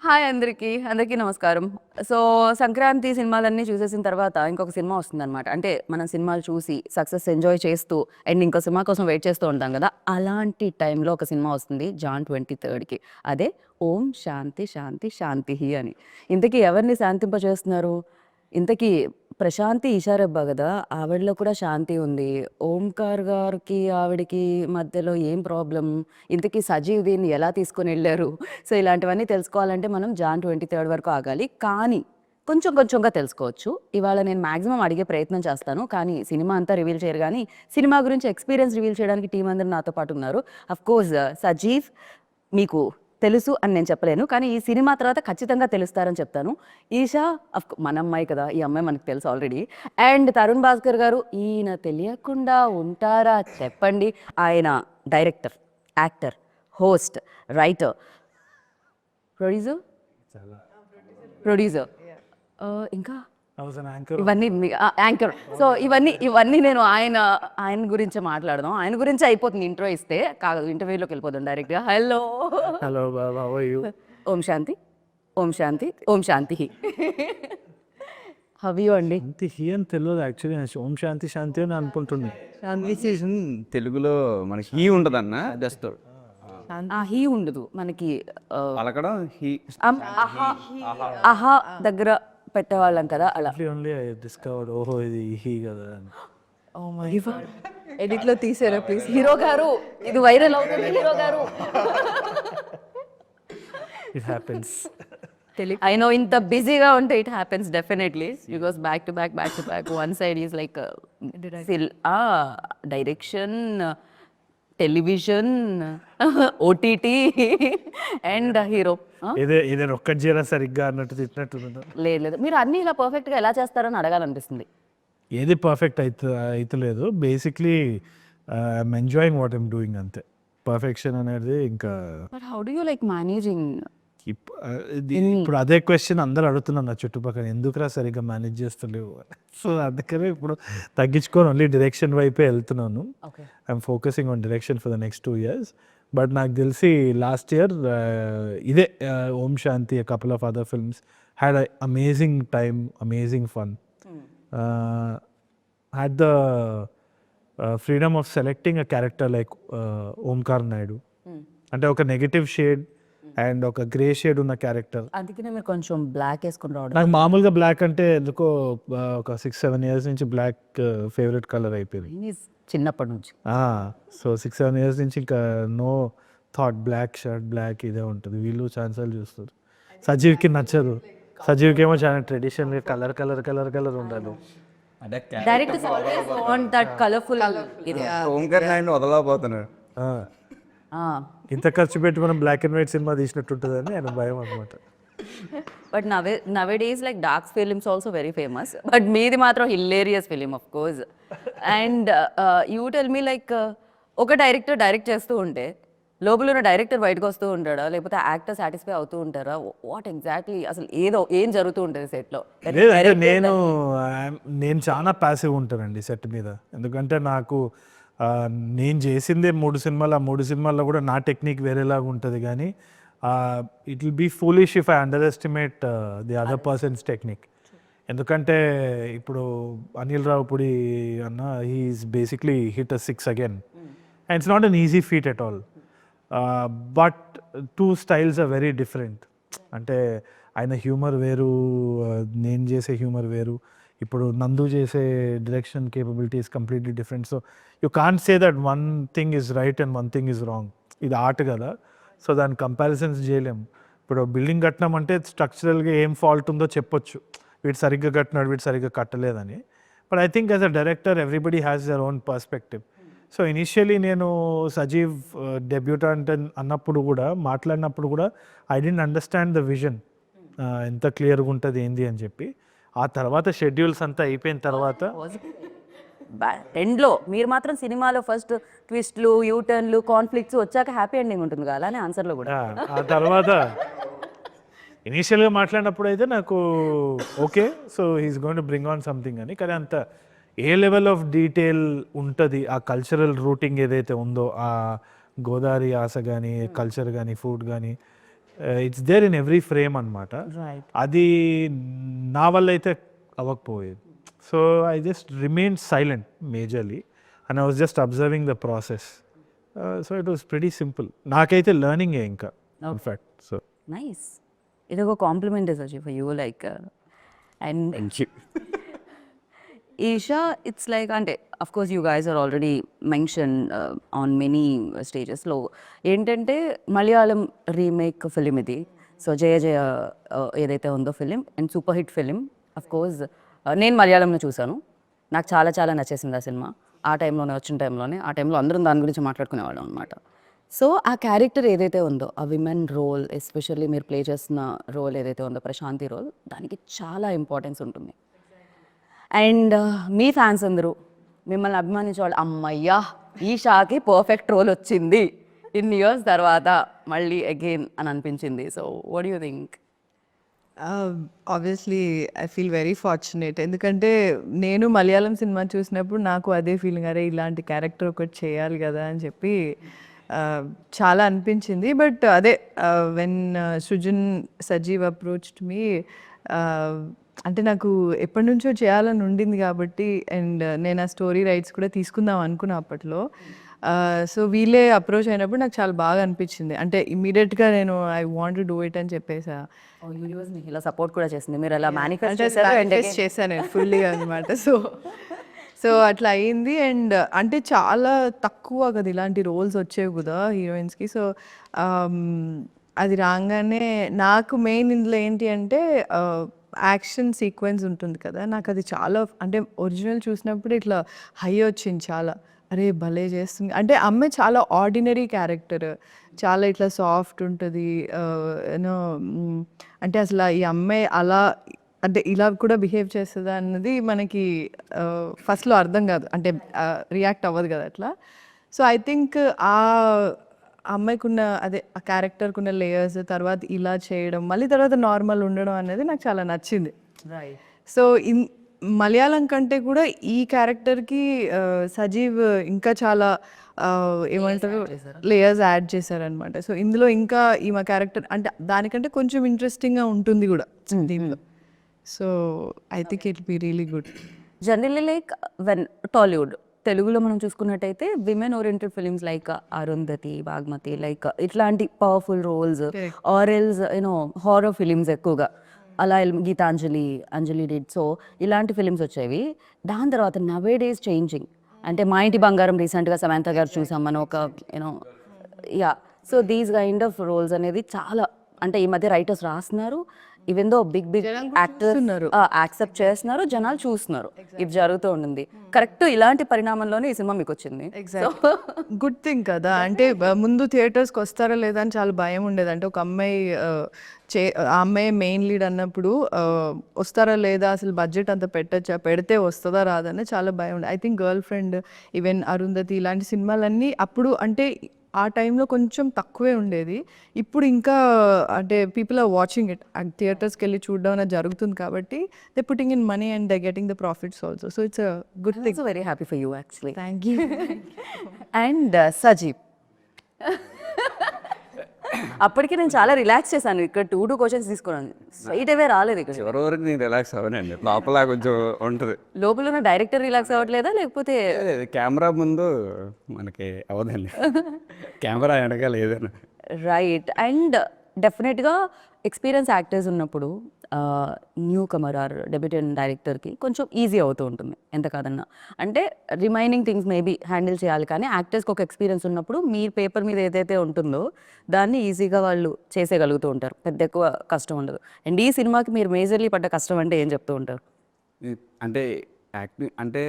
Hi అందరికీ నమస్కారం. So, Sankranti సినిమాలన్నీ చూసేసిన తర్వాత ఇంకొక సినిమా వస్తుందనమాట. అంటే మనం సినిమాలు చూసి సక్సెస్ ఎంజాయ్ చేస్తూ అండ్ ఇంకో సినిమా కోసం వెయిట్ చేస్తూ ఉంటాం కదా! అలాంటి టైంలో ఒక సినిమా వస్తుంది జాన్ 23కి. అదే 'ఓం శాంతి శాంతి శాంతిః' అని. ఇంతకీ ఎవరిని శాంతింపజేస్తున్నారు? ఇంతకీ ప్రశాంతి ఈషారెబ్బా గదా! ఆవిడలో కూడా శాంతి ఉంది. ఓంకార్ గారికి, ఆవిడకి మధ్యలో ఏం ప్రాబ్లమ్? ఇంతకీ సజీవ్ దీన్ని ఎలా తీసుకొనెళ్లారు? సో, ఇలాంటివన్నీ తెలుసుకోవాలంటే మనం జాన్ 23 వరకు ఆగాలి. కానీ కొంచెం కొంచెంగా తెలుసుకోవచ్చు. ఇవాళ నేను మాక్సిమం అడిగే ప్రయత్నం చేస్తాను. కానీ సినిమా అంతా రివీల్ చేయరు గానీ, సినిమా గురించి ఎక్స్‌పీరియన్స్ రివీల్ చేయడానికి టీమ్ అందరూ నాతో పాటు ఉన్నారు. అఫ్‌కోర్స్ సజీవ్ మీకు తెలుసు అని నేను చెప్పలేను. కానీ ఈ సినిమా తర్వాత ఖచ్చితంగా తెలుస్తారని చెప్తాను. ఈషా మన అమ్మాయి కదా! ఈ అమ్మాయి మనకు తెలుసు ఆల్రెడీ. అండ్ తరుణ్ భాస్కర్ గారు ఈయన తెలియకుండా ఉంటారా చెప్పండి. ఆయన director, actor, host, writer, producer producer ఇంకా ఇవన్నీ యాంకర్. సో ఇవన్నీ నేను ఆయన గురించే మాట్లాడదాం. ఆయన గురించి అయిపోతుంది ఇంట్రో ఇస్తే. కాదు ఇంటర్వ్యూలోకి వెళ్ళిపోదాం డైరెక్ట్గా. హలో ఓం శాంతి, ఓం శాంతి, ఓం శాంతి. హవ్ యూ అండి? హి అని తెలియదు యాక్చువల్లీ. ఓం శాంతి శాంతి అని అనుకుంటుంది. తెలుగులో మనకి హీ ఉండదన్న జస్ట్ హీ ఉండదు మనకి. పలకడం హీ అహా దగ్గర పెట్టేవాళ్ళం కదా అలా. ఓన్లీ ఐ డిస్కవర్డ్ ఓహో ఇది హీ కదా అని. ఎడిట్ లో తీసారా ప్లీజ్? హీరో గారు ఇది వైరల్ అవుతుంది. హీరో గారు ఇట్ హ్యాపెన్స్. ఐ నో ఇంత బిజీగా ఉంటే it happens definitely. You goes back to back back to back. One side is like direction, television, OTT and hero. ఏదైనా ఒక్కటి చేయరా సరిగ్గా అన్నట్టు తిట్టినట్టు. లేదు మీరు అన్ని ఇలా పర్ఫెక్ట్ గా ఎలా చేస్తారని అడగాలనిపిస్తుంది. ఏది పర్ఫెక్ట్ అవుతలేదు. Basically I'm enjoying what I'm doing అంతే. పర్ఫెక్షన్ అనేది ఇంకా. But how do you like managing? ఇప్పుడు అదే క్వశ్చన్ అందరు అడుగుతున్నారు నా చుట్టుపక్కల, ఎందుకురా సరిగ్గా మేనేజ్ చేస్తలేవు. సో అందుకనే ఇప్పుడు తగ్గించుకొని ఓన్లీ డైరెక్షన్ వైపే వెళ్తున్నాను. I'm focusing on direction for the next 2 years. But నాకు తెలిసి లాస్ట్ ఇయర్ ఇదే Om Shanti, couple of other films had amazing time, amazing fun. Had the freedom of selecting a character like Omkar Naidu. అంటే ఒక నెగటివ్ షేడ్ అండ్ ఒక grey shade ఉన్న character. అందుకనే మీరు కొంచెం బ్లాక్ వేసుకుని రావడం. నాకు మామూలుగా బ్లాక్ అంటే ఎందుకో ఒక 6-7 years నుంచి బ్లాక్ ఫేవరెట్ కలర్ అయిపోయింది చిన్నప్పటి నుంచి. సో 6-7 years నుంచి ఇంకా no thought black shirt black ఇదే ఉంటుంది. వీళ్ళు ఛాన్సాలు చూస్తారు. సజీవ్కి నచ్చదు. సజీవ్కి ఏమో చాలా traditional colour colour colour colour ఉండాలి. Direct always want that colourful. Omkar Naidu వదలకపోతున్నాడు. ఇంత ఖర్చు పెట్టి మనం బ్లాక్ అండ్ వైట్ సినిమా తీసినట్టు ఉంటుందని ఆయన భయం అనమాట. But nowadays like dark films also very famous. But మీది మాత్రం hilarious film of course. And you tell me like ఒక డైరెక్టర్ డైరెక్ట్ చేస్తూ ఉంటే లోపల ఉన్న డైరెక్టర్ బయటకు వస్తూ ఉంటాడా, లేకపోతే యాక్టర్ సాటిస్ఫై అవుతూ ఉంటారా? వాట్ ఎగ్జాక్ట్లీ అసలు ఏం జరుగుతూ ఉంటుంది సెట్లో? నేను చాలా ప్యాసివ్ ఉంటానండి సెట్ మీద. ఎందుకంటే నాకు నేను చేసిందే 3 సినిమాలు. ఆ 3 సినిమాల్లో కూడా నా టెక్నిక్ వేరేలాగా ఉంటుంది. కానీ it will be foolish if I underestimate the other person's technique. ఎందుకంటే ఇప్పుడు అనిల్ రావుపూడి అన్న he's basically hit a 6 again and it's not an easy feat at all. But 2 styles are very different. అంటే ఆయన humour వేరు, నేను చేసే humour వేరు. ఇప్పుడు నందు చేసే direction capability is completely different. So you can't say that one thing is right and one thing is wrong. ఇది ఆర్ట్ కదా, సో దాని కంపారిజన్స్ చేయలేము. ఇప్పుడు బిల్డింగ్ కట్టినామంటే స్ట్రక్చరల్గా ఏం ఫాల్ట్ ఉందో చెప్పొచ్చు, వీడు సరిగ్గా కట్టినాడు, వీడు సరిగ్గా కట్టలేదని. But I think as a director everybody has their own perspective. So initially నేను సజీవ్ డెబ్యూటెంట్ అన్నప్పుడు కూడా, మాట్లాడినప్పుడు కూడా I didn't understand the vision, ఎంత క్లియర్గా ఉంటుంది ఏంది అని చెప్పి. ఆ తర్వాత షెడ్యూల్స్ అంతా అయిపోయిన తర్వాత ఎండ్లో మీరు మాత్రం సినిమాలో ఫస్ట్ ట్విస్ట్లు, యూటర్న్లు, కాన్ఫ్లిక్ట్స్ వచ్చాక హ్యాపీ ఎండింగ్ ఉంటుంది కదా, అలానే ఆన్సర్లో కూడా. ఆ తర్వాత ఇనీషియల్గా మాట్లాడినప్పుడు అయితే నాకు okay, so he's going to bring on something అని. కానీ అంత ఏ లెవెల్ ఆఫ్ డీటెయిల్ ఉంటుంది ఆ కల్చరల్ రూటింగ్ ఏదైతే ఉందో, ఆ గోదావరి ఆశ కానీ, కల్చర్ కానీ, ఫుడ్ కానీ, it's there in every frame అనమాట. రైట్. అది నా వల్ల అయితే అవ్వకపోయేది. So I just remain silent majorly and I was just observing the process. So it was pretty simple. నాకైతే లెర్నింగే ఇంకా ఇన్ఫాక్ట్. So nice. ఇది ఒక compliment Saji for you like. And thank you. Eesha it's like అంటే of course you guys are already mention on many స్టేజెస్లో ఏంటంటే Malayalam remake film ఇది. So జయ జయ ఏదైతే ఉందో film and super hit film. Of course నేను మలయాళంలో చూశాను, నాకు చాలా చాలా నచ్చేసింది ఆ సినిమా. ఆ టైంలోనే వచ్చిన టైంలోనే ఆ టైంలో అందరం దాని గురించి మాట్లాడుకునేవాళ్ళం అనమాట. సో ఆ క్యారెక్టర్ ఏదైతే ఉందో ఆ విమెన్ రోల్, ఎస్పెషల్లీ మీరు ప్లే చేస్తున్న రోల్ ఏదైతే ఉందో ప్రశాంతి రోల్, దానికి చాలా ఇంపార్టెన్స్ ఉంటుంది. అండ్ మీ ఫ్యాన్స్ అందరూ మిమ్మల్ని అభిమానించేవాళ్ళు, అమ్మయ్యా ఈషాకి పర్ఫెక్ట్ రోల్ వచ్చింది ఇన్ని ఇయర్స్ తర్వాత మళ్ళీ అగైన్ అని అనిపించింది. So what you think? Obviously I feel very fortunate. ఎందుకంటే నేను మలయాళం సినిమా చూసినప్పుడు నాకు అదే ఫీలింగ్, అరే ఇలాంటి క్యారెక్టర్ ఒకటి చేయాలి కదా అని చెప్పి చాలా అనిపించింది. బట్ అదే when Srujan Sajeev approached me, అంటే నాకు ఎప్పటి నుంచో చేయాలని ఉండింది కాబట్టి, అండ్ నేను ఆ స్టోరీ రైట్స్ కూడా తీసుకుందాం అనుకున్నా అప్పట్లో. సో వీళ్ళే అప్రోచ్ అయినప్పుడు నాకు చాలా బాగా అనిపించింది. అంటే ఇమీడియట్గా నేను I want to do it అని చెప్పేసా. యూనివర్స్ మీకు ఇలా సపోర్ట్ కూడా చేసింది, మీరు అలా మేనిఫెస్ట్ అంటే చేశారు and manifest again- చేశాను నేను ఫుల్లీగా అనమాట. సో అట్లా అయింది. అండ్ అంటే చాలా తక్కువ కదా ఇలాంటి రోల్స్ వచ్చేవి కదా హీరోయిన్స్కి. సో అది రాగానే నాకు మెయిన్ ఇందులో ఏంటి అంటే యాక్షన్ సీక్వెన్స్ ఉంటుంది కదా, నాకు అది చాలా అంటే ఒరిజినల్ చూసినప్పుడు ఇట్లా హై వచ్చింది చాలా. అరే భలే చేస్తుంది అంటే అమ్మాయి చాలా ఆర్డినరీ క్యారెక్టర్, చాలా ఇట్లా సాఫ్ట్ ఉంటుంది యూనో. అంటే అసలు ఈ అమ్మాయి అలా అంటే ఇలా కూడా బిహేవ్ చేస్తుందా అన్నది మనకి ఫస్ట్లో అర్థం కాదు, అంటే రియాక్ట్ అవ్వదు కదా అట్లా. సో ఐ థింక్ ఆ అమ్మాయికి ఉన్న అదే ఆ క్యారెక్టర్కి ఉన్న లేయర్స్, తర్వాత ఇలా చేయడం, మళ్ళీ తర్వాత నార్మల్ ఉండడం అనేది నాకు చాలా నచ్చింది. సో మలయాళం కంటే కూడా ఈ క్యారెక్టర్కి సజీవ్ ఇంకా చాలా ఏమంటారు లేయర్స్ యాడ్ చేశారనమాట. సో ఇందులో ఇంకా ఈమె క్యారెక్టర్ అంటే దానికంటే కొంచెం ఇంట్రెస్టింగ్గా ఉంటుంది కూడా దీనిలో. So I think it be really good. Generally like when Tollywood తెలుగులో మనం చూసుకున్నట్టయితే women oriented films like Arundhati, Bhagmati, like ఇట్లాంటి powerful roles or else you know horror films ఎక్కువగా అలా గీతాంజలి, అంజలి డిడ్. సో ఇలాంటి ఫిలిమ్స్ వచ్చేవి. దాని తర్వాత నవే డేస్ చేంజింగ్ అంటే మా ఇంటి బంగారం రీసెంట్గా సమంత గారు చూసాం మనం ఒక you know yeah. So these kind of roles అనేది చాలా అంటే ఈ మధ్య రైటర్స్ రాస్తున్నారు, even though big big actors accept చేస్తున్నారు, జనాలు చూస్తున్నారు. ఇది జరుగుతూ ఉంటుంది. కరెక్ట్ ఇలాంటి పరిణామంలోనే ఈ సినిమా మీకు వచ్చింది. గుడ్ థింగ్ కదా. అంటే ముందు థియేటర్స్కి వస్తారా లేదా అని చాలా భయం ఉండేది. అంటే ఒక అమ్మాయి ఆ అమ్మాయి మెయిన్ లీడ్ అన్నప్పుడు వస్తారా లేదా, అసలు బడ్జెట్ అంత పెట్టచ్చా, పెడితే వస్తుందా రాదని చాలా భయం ఉండేది. I think girl friend, even Arundhati ఇలాంటి సినిమాలన్నీ అప్పుడు అంటే ఆ టైంలో కొంచెం తక్కువే ఉండేది. ఇప్పుడు ఇంకా అంటే పీపుల్ ఆర్ వాచింగ్ ఇట్, థియేటర్స్కి వెళ్ళి చూడడం అనేది జరుగుతుంది కాబట్టి they putting in money and they getting the profits also. So it's a good thing. Very happy for you actually. Thank you. And Sajeev అప్పటికి నేను చాలా రిలాక్స్ చేశాను. ఇక్కడ 2 క్వశ్చన్స్ తీసుకున్నాను, స్ట్రైట్ అవే రాలేదు. ఇక్కడ చివరి వరకు నేను రిలాక్స్ అవ్వనండి, లోపల కొంచెం ఉంటుంది. లోపల ఉన్న డైరెక్టర్ రిలాక్స్ అవ్వట్లేదా లేకపోతే కెమెరా ముందు మనకి అవ్వదండి, కెమెరా వెనకాల ఏదైనా. రైట్. అండ్ డెఫినెట్గా ఎక్స్పీరియన్స్ యాక్టర్స్ ఉన్నప్పుడు న్యూ కమర్ ఆర్ డెబ్యూటెంట్ డైరెక్టర్కి కొంచెం ఈజీ అవుతూ ఉంటుంది ఎంత కాదన్నా. అంటే రిమైనింగ్ థింగ్స్ మేబీ హ్యాండిల్ చేయాలి, కానీ యాక్టర్స్కి ఒక ఎక్స్పీరియన్స్ ఉన్నప్పుడు మీ పేపర్ మీద ఏదైతే ఉంటుందో దాన్ని ఈజీగా వాళ్ళు చేసేయగలుగుతూ ఉంటారు, పెద్ద ఎక్కువ కష్టం ఉండదు. అండ్ ఈ సినిమాకి మీరు మేజర్లీ పడ్డ కష్టం అంటే ఏం చెప్తూ ఉంటారు? అంటే యాక్టింగ్ అంటే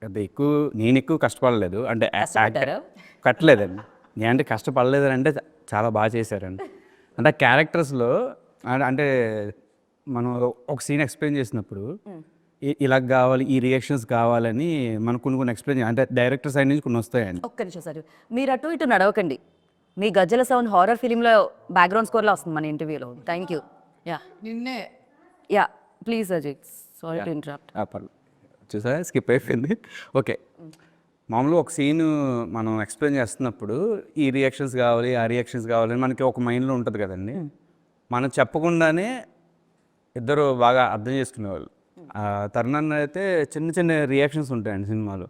పెద్ద ఎక్కువ నేను ఎక్కువ కష్టపడలేదు, అంటే కట్టలేదండి. నేను అంటే కష్టపడలేదని అంటే చాలా బాగా చేశారండి. అంటే క్యారెక్టర్స్లో అంటే మనం ఒక సీన్ ఎక్స్ప్లెయిన్ చేసినప్పుడు ఇలా కావాలి, ఈ రియాక్షన్స్ కావాలని మనం కొన్ని ఎక్స్ప్లెయిన్ అంటే డైరెక్టర్ సైడ్ నుంచి కొన్ని వస్తాయండి. ఒక్క నిమిషం సార్, మీరు అటు ఇటు నడవకండి. మీ గజ్జల సౌండ్ హారర్ ఫిలింలో బ్యాక్గ్రౌండ్ స్కోర్లో వస్తుంది మన ఇంటర్వ్యూలో. Thank you. యా నిన్నే yeah please Ajith, sorry to interrupt. పర్లేదు, చూసారా స్కిప్ అయిపోయింది. ఓకే, మామూలుగా ఒక సీన్ మనం ఎక్స్ప్లెయిన్ చేస్తున్నప్పుడు ఈ రియాక్షన్స్ కావాలి ఆ రియాక్షన్స్ కావాలి మనకి ఒక మైండ్లో ఉంటుంది కదండి. మనం చెప్పకుండానే ఇద్దరు బాగా అర్థం చేసుకునేవాళ్ళు. తరుణ్ అయితే చిన్న చిన్న రియాక్షన్స్ ఉంటాయండి సినిమాలో.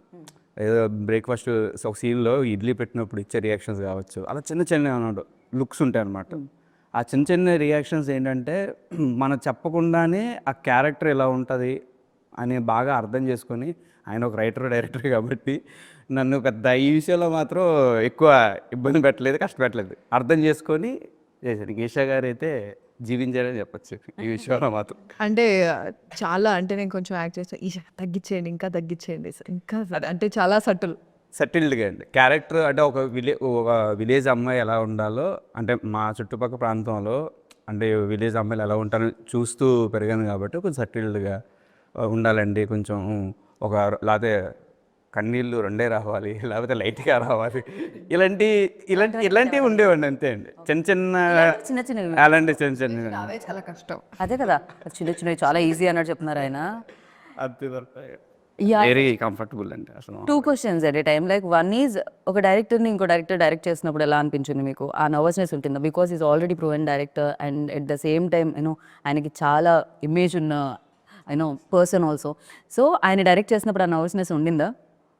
ఏదో బ్రేక్ఫాస్ట్ ఒక సీన్లో ఇడ్లీ పెట్టినప్పుడు ఇచ్చే రియాక్షన్స్ కావచ్చు, అలా చిన్న చిన్న లుక్స్ ఉంటాయి అన్నమాట. ఆ చిన్న చిన్న రియాక్షన్స్ ఏంటంటే మనం చెప్పకుండానే ఆ క్యారెక్టర్ ఎలా ఉంటుంది అని బాగా అర్థం చేసుకొని, ఆయన ఒక డైరెక్టర్ కాబట్టి నన్ను పెద్ద ఈ విషయంలో మాత్రం ఎక్కువ ఇబ్బంది పెట్టలేదు, కష్టపెట్టలేదు, అర్థం చేసుకొని చేశారు. ఈషా గారు అయితే జీవించారని చెప్పచ్చు ఈ విషయంలో మాత్రం. అంటే చాలా అంటే నేను కొంచెం యాక్ట్ చేస్తాను, ఈ తగ్గించేయండి ఇంకా తగ్గించేయండి ఇంకా అంటే చాలా సెటిల్డ్గా అండి క్యారెక్టర్. అంటే ఒక విలేజ్ అమ్మాయి ఎలా ఉండాలో, అంటే మా చుట్టుపక్కల ప్రాంతంలో అంటే విలేజ్ అమ్మాయిలు ఎలా ఉంటారో చూస్తూ పెరిగాను కాబట్టి కొంచెం సెటిల్డ్గా ఉండాలండి. కొంచెం ఒక లేకపోతే కన్నీళ్ళు రెండే రావాలి, లేకపోతే లైట్గా రావాలి, ఇలాంటివి ఉండేవండి అంతే అండి. చిన్న చిన్న అలాంటి చిన్న అవే చాలా కష్టం. అదే కదా, చిన్న చిన్నవి చాలా ఈజీ అన్నట్టు చెప్తున్నారు ఆయన. వెరీ కంఫర్టబుల్ అండి అసలు. 2 questions at a time. Like one is, ఒక డైరెక్టర్ని ఇంకో డైరెక్టర్ డైరెక్ట్ చేసినప్పుడు ఎలా అనిపించింది మీకు? ఆ నర్వస్నెస్ ఉంటుందా? Because is already proven director and at the same time ఆయనకి చాలా ఇమేజ్ ఉన్న పర్సన్ ఆల్సో. సో ఆయన డైరెక్ట్ చేసినప్పుడు ఆ నర్వస్నెస్ ఉండిందా?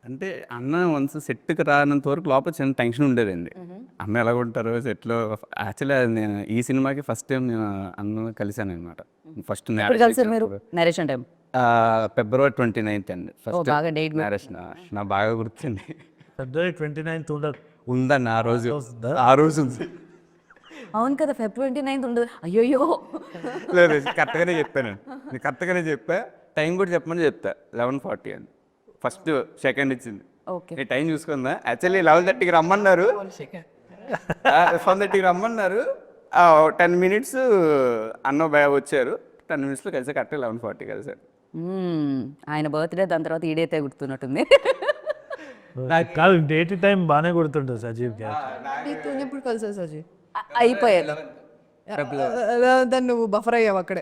అంటే అన్న వన్స్ సెట్కి రానంత వరకు లోపల చిన్న టెన్షన్ ఉండేదండి. అన్న ఎలా ఉంటారు సెట్లో. యాక్చువల్లీ నేను ఈ సినిమాకి ఫస్ట్ టైం నేను అన్న కలిశాను అనమాట. ఫస్ట్ కలిసారు మీరు నరేషన్ టైం? February 29th అండి ఫస్ట్ బాగా డేట్ మ్యారేజ్. నా బాగా గుర్తుంది. February 29th ఉండదు ఉందండి ఆ రోజు ఉంది. అవును కదా, February 29th ఉండదు. అయ్యోయ్యో, లేదు కరెక్ట్గానే చెప్పాను. నేను కరెక్ట్గానే చెప్పా. టైం కూడా చెప్పమని చెప్తా. 11:40 అని ఫస్ట్ సెకండ్ ఇచ్చింది. ఓకే, నేను టైం చూసుకుందా. యాక్చువల్లీ 11:30కి రమ్మన్నారు, 11:30కి రమ్మన్నారు. 10 minutes అన్న భయ వచ్చారు. 10 minutesలో కలిసి కరెక్ట్గా 11:40 కలిసారు. ఆయన బర్త్డే దాని తర్వాత ఈ డేటే గుర్తున్నట్టుంది. నాకు కాదు, డేట్ టైం బాగానే గుర్తుంటుంది సజీవ్ గారు. ఎప్పుడు కలిసా సజీ? అయిపోయారు దాన్ని నువ్వు బఫర్ అయ్యావు అక్కడే.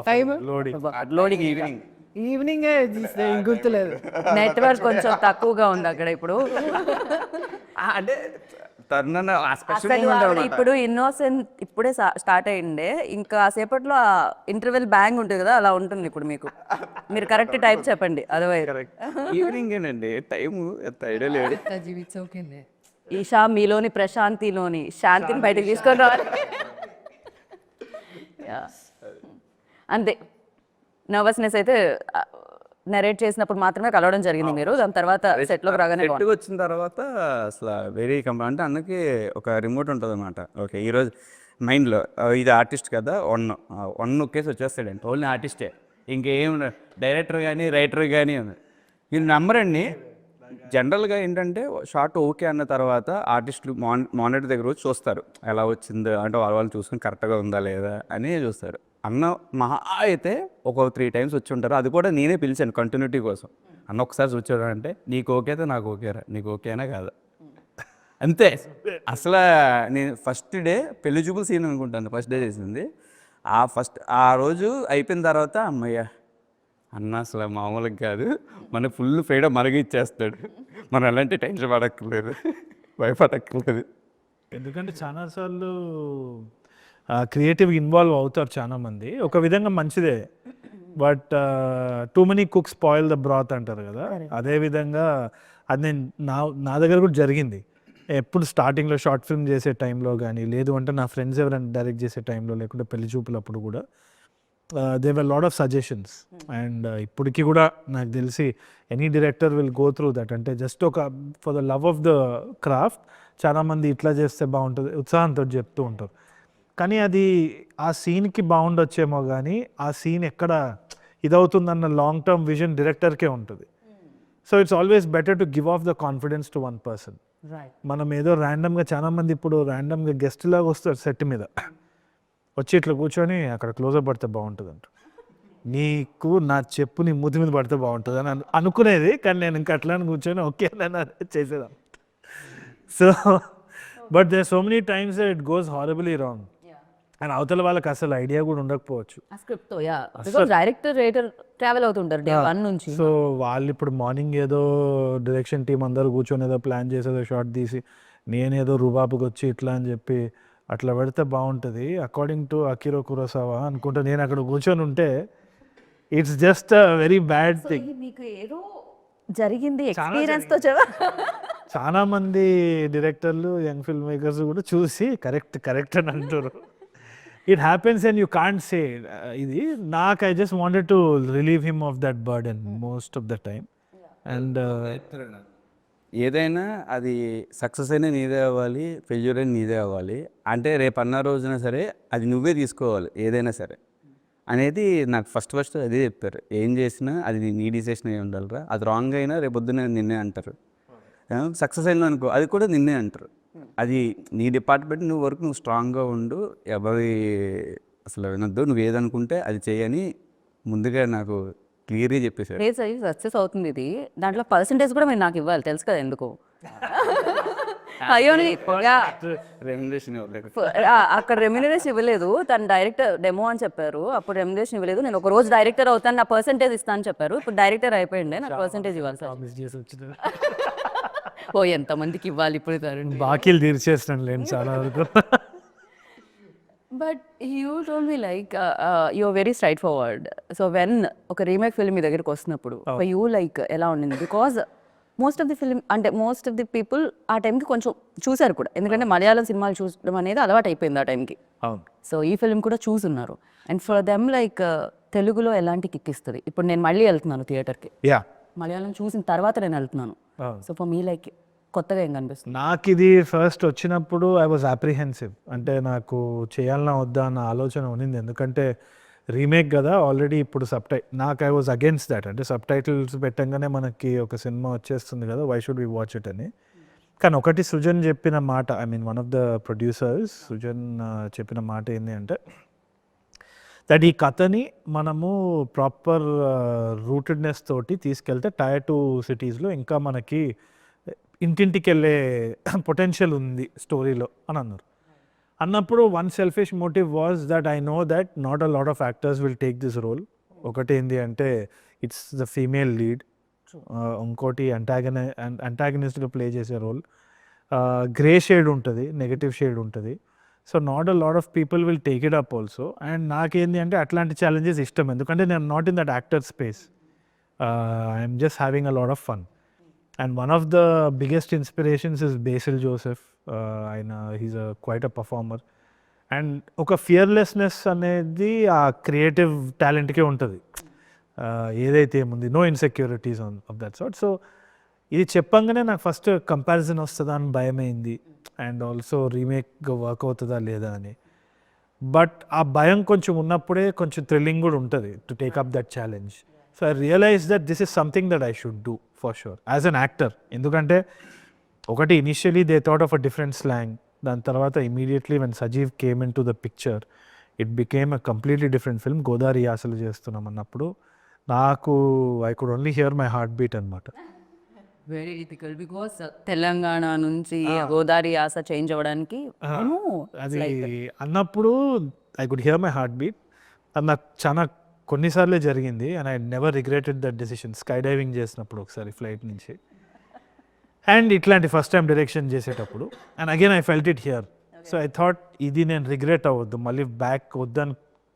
టైం లోడింగ్ ఈవినింగ్ ఈవినింగే గుర్తులేదు. నెట్వర్క్ కొంచెం తక్కువగా ఉంది అక్కడ ఇప్పుడు. అంటే తరుణ్ అసలు ఇప్పుడు ఇన్నోసెంట్ ఇప్పుడే స్టార్ట్ అయ్యిండే, ఇంకా సేపట్లో ఇంటర్వెల్ బ్యాంగ్ ఉంటుంది కదా, అలా ఉంటుంది ఇప్పుడు మీకు. మీరు కరెక్ట్ టైం చెప్పండి, అదర్వైజ్ ఈవినింగ్ ఏనండి టైం ఐడియా లేదు. ఈషా మీలోని ప్రశాంతిలోని శాంతిని బయటకు తీసుకొని రావాలి. అంతే, నర్వస్నెస్ అయితే నరేట్ చేసినప్పుడు మాత్రమే కలవడం జరిగింది మీరు. దాని తర్వాత సెట్లోకి రాగానే సెట్కి వచ్చిన తర్వాత అసలు వెరీ అంటే అన్నకి ఒక రిమోట్ ఉంటుంది అనమాట. ఓకే ఈరోజు మైండ్లో ఇది ఆర్టిస్ట్ కదా, వన్ ఒకేసి వచ్చేస్తాడండి. ఓన్లీ ఆర్టిస్టే, ఇంకేం డైరెక్టర్ కానీ రైటర్ కానీ ఇది నమ్మరండి. జనరల్గా ఏంటంటే షార్ట్ ఓకే అన్న తర్వాత ఆర్టిస్టులు మానిటర్ దగ్గర వచ్చి చూస్తారు ఎలా వచ్చిందో, అంటే వాళ్ళు చూసుకుని కరెక్ట్గా ఉందా లేదా అని చూస్తారు. అన్న మహా అయితే ఒక 3 times వచ్చి ఉంటారు. అది కూడా నేనే పిలిచాను కంటిన్యూటీ కోసం. అన్న ఒకసారి వచ్చాడు అంటే నీకు ఓకే అయితే నాకు ఓకేరా, నీకు ఓకేనా కాదా అంతే. అసలు నేను ఫస్ట్ డే పెళ్లి చూపుల సీన్ అనుకుంటాను ఫస్ట్ డే చేసింది. ఆ రోజు అయిపోయిన తర్వాత అమ్మయ్య అన్న అసలు మామూలుగా కాదు, మనకు ఫుల్ ఫ్రీడమ్ మనకి ఇచ్చేస్తాడు, మనం ఎలాంటి టెన్షన్ పడక్కర్లేదు, భయపడక్కర్లేదు. ఎందుకంటే చాలాసార్లు క్రియేటివ్ ఇన్వాల్వ్ అవుతారు చాలామంది, ఒక విధంగా మంచిదే. But too many cooks spoil the బ్రాత్ అంటారు కదా, అదే విధంగా అది నేను నా దగ్గర కూడా జరిగింది. ఎప్పుడు స్టార్టింగ్లో షార్ట్ ఫిల్మ్ చేసే టైంలో కానీ, లేదు అంటే నా ఫ్రెండ్స్ ఎవరైనా డైరెక్ట్ చేసే టైంలో, లేకుంటే పెళ్లి చూపులప్పుడు కూడా they were lot of suggestions. And ఇప్పటికీ కూడా నాకు తెలిసి any director will go through that. అంటే జస్ట్ ఒక for the love of the craft చాలామంది ఇట్లా చేస్తే బాగుంటుంది ఉత్సాహంతో చెప్తూ ఉంటారు. కానీ అది ఆ సీన్కి బాగుండొచ్చేమో, కానీ ఆ సీన్ ఎక్కడ ఇదవుతుందన్న లాంగ్ టర్మ్ విజన్ డైరెక్టర్కే ఉంటుంది. So it's always better to give of the confidence to one person. మనం ఏదో ర్యాండమ్గా చాలామంది ఇప్పుడు ర్యాండమ్గా గెస్ట్ లాగా వస్తారు సెట్ మీద, వచ్చి ఇట్లా కూర్చొని అక్కడ క్లోజప్ పడితే బాగుంటుంది అంట, నీకు నా చెప్పు నీ మూతి మీద పడితే బాగుంటుంది అని అనుకునేది. కానీ నేను ఇంకా అట్లా కూర్చొని ఓకే నేను చేసేదాన్ని. So but there so many times it goes horribly wrong. And అవతల వాళ్ళకి అసలు ఐడియా కూడా ఉండకపోవచ్చు. ఆ స్క్రిప్ట్ తో yeah because director writer travel అవుతుంటారు డే 1 నుంచి. సో వాళ్ళు ఇప్పుడు మార్నింగ్ ఏదో డైరెక్షన్ టీం అందరూ కూర్చొని ఏదో ప్లాన్ చేసి ఏదో షార్ట్ తీసి నేనేదో రుబాబుకి వచ్చి ఇట్లా అని చెప్పి అట్లా పెడితే బాగుంటుంది అకార్డింగ్ టు అకిరో కురోసావా అనుకుంటా. నేను అక్కడ కూర్చొని ఉంటే it's just a very bad thing. మీకు ఏదో జరిగింది ఎక్స్పీరియన్స్ తో చాలా మంది డైరెక్టర్లు యంగ్ ఫిల్మ్ మేకర్స్ కూడా చూసి కరెక్ట్ అని అంటారు. It happens and you can't say ఇది నాకు I just wanted to relieve him of that burden most of the time. And ఏదైనా అది సక్సెస్ అయినా నీదే అవ్వాలి, ఫెయిల్యూర్ అయినా నీదే అవ్వాలి. అంటే రేపు అన్న రోజున సరే అది నువ్వే తీసుకోవాలి ఏదైనా సరే అనేది నాకు ఫస్ట్ అదే చెప్పారు. ఏం చేసినా అది నీ డిసిషన్ అయి ఉండాలిరా, అది రాంగ్ అయినా రేపు పొద్దున్న నిన్నే అంటారు. సక్సెస్ అయినా అనుకో అది కూడా నిన్నే అంటారు. అది నీ డిపార్ట్మెంట్ నువ్వు వరకు నువ్వు స్ట్రాంగ్గా ఉండు, ఎవరి అసలు వినొద్దు, నువ్వు ఏదనుకుంటే అది చేయని ముందుగా నాకు క్లియర్గా చెప్పేశారు. రేస్ అయ్యి సక్సెస్ అవుతుంది ఇది, దాంట్లో పర్సంటేజ్ కూడా మీరు నాకు ఇవ్వాలి తెలుసు కదా ఎందుకు. అయ్యో రెమ్యునరేషన్ ఇవ్వలేదు. అక్కడ రెమ్యూనరేషన్ ఇవ్వలేదు, తను డైరెక్టర్ డెమో అని చెప్పారు, అప్పుడు రెమ్యూనరేషన్ ఇవ్వలేదు. నేను ఒక రోజు డైరెక్టర్ అవుతాను, నా పర్సంటేజ్ ఇస్తాను అని చెప్పారు. ఇప్పుడు డైరెక్టర్ అయిపోయింది, నాకు పర్సంటేజ్ ఇవ్వాలి సార్. మిస్ చేసి వచ్చిన ఓ ఎంతమందికి ఇవ్వాలి ఇప్పుడు సార్. బాకీలు తీర్చేస్తాను లేండి చాలా వరకు. But you told me like you're very straightforward. So when ఒక రీమేక్ ఫిల్మ్ మీ దగ్గరికి వస్తున్నప్పుడు యూ లైక్ ఎలా ఉండింది? Because most of the film అంటే మోస్ట్ ఆఫ్ ది పీపుల్ ఆ టైంకి కొంచెం చూసారు కూడా, ఎందుకంటే మలయాళం సినిమాలు చూడడం అనేది అలవాటు అయిపోయింది ఆ టైంకి. అవును. సో ఈ ఫిల్మ్ కూడా చూసున్నారు. అండ్ ఫర్ దెమ్ లైక్ తెలుగులో ఎలాంటి కిక్ ఇస్తుంది? ఇప్పుడు నేను మళ్ళీ వెళ్తున్నాను థియేటర్కి, యా మలయాళం చూసిన తర్వాత నేను వెళ్తున్నాను. సో ఫర్ మీ లైక్ కొత్తగా ఏం కనిపిస్తుంది? నాకు ఇది ఫస్ట్ వచ్చినప్పుడు ఐ వాజ్ అప్రిహెన్సివ్. అంటే నాకు చేయాలన్నా వద్దా అన్న ఆలోచన ఉన్నింది, ఎందుకంటే రీమేక్ కదా ఆల్రెడీ. ఇప్పుడు నాకు ఐ వాజ్ అగేన్స్ట్ దాట్. అంటే సబ్ టైటిల్స్ పెట్టంగానే మనకి ఒక సినిమా వచ్చేస్తుంది కదా, why should we watch it అని. కానీ ఒకటి సృజన్ చెప్పిన మాట, I mean one of the producers Srujan చెప్పిన మాట ఏంటి అంటే దట్ ఈ కథని మనము ప్రాపర్ రూటెడ్నెస్ తోటి తీసుకెళ్తే టైర్ 2 సిటీస్లో ఇంకా మనకి ఇంటింటికి వెళ్ళే పొటెన్షియల్ ఉంది స్టోరీలో అని అన్నారు. అన్నప్పుడు one selfish motive was that I know that not a lot of actors will take this role. ఒకటి ఏంటి అంటే ఇట్స్ ద ఫీమేల్ లీడ్, ఇంకోటి అంటాగనిస్ట్గా ప్లే చేసే రోల్, గ్రే షేడ్ ఉంటుంది, నెగటివ్ షేడ్ ఉంటుంది. So not a lot of people will take it up also. And నాకేంటి అంటే అట్లాంటి ఛాలెంజెస్ ఇష్టం, ఎందుకంటే నేను not in that actor space. I'm just having a lot of fun. And one of the biggest inspirations is Basil Joseph. He's quite a performer. And ఒక fearlessness అనేది ఆ creative టాలెంట్కే ఉంటుంది, ఏదైతే ఏముంది, no insecurities of that sort. So ఇది చెప్పంగానే నాకు ఫస్ట్ కంపారిజన్ వస్తుందా అని భయమైంది, అండ్ ఆల్సో రీమేక్ వర్క్ అవుతుందా లేదా అని. బట్ ఆ భయం కొంచెం ఉన్నప్పుడే కొంచెం థ్రిల్లింగ్ కూడా ఉంటుంది to take up that challenge. So I realise that this is something that I should do for sure as an actor. ఎందుకంటే ఒకటి initially they thought of a different slang, దాని తర్వాత immediately when Sajeev came in to the picture it became a completely different film. Godavari యాసలు చేస్తున్నాం అన్నప్పుడు నాకు I could only hear my heartbeat అనమాట. Very difficult because Telangana నుంచి గోదావరి యాస చేంజ్ అవ్వడానికి అది అన్నప్పుడు I could hear my heart beat. అది నాకు చాలా కొన్నిసార్లే జరిగింది and I never regretted that decision. Sky diving చేసినప్పుడు ఒకసారి ఫ్లైట్ నుంచి, అండ్ ఇట్లాంటి ఫస్ట్ టైం డైరెక్షన్ చేసేటప్పుడు, and again I felt it here. So I thought ఇది నేను రిగ్రెట్ అవ్వద్దు, మళ్ళీ బ్యాక్ వద్దని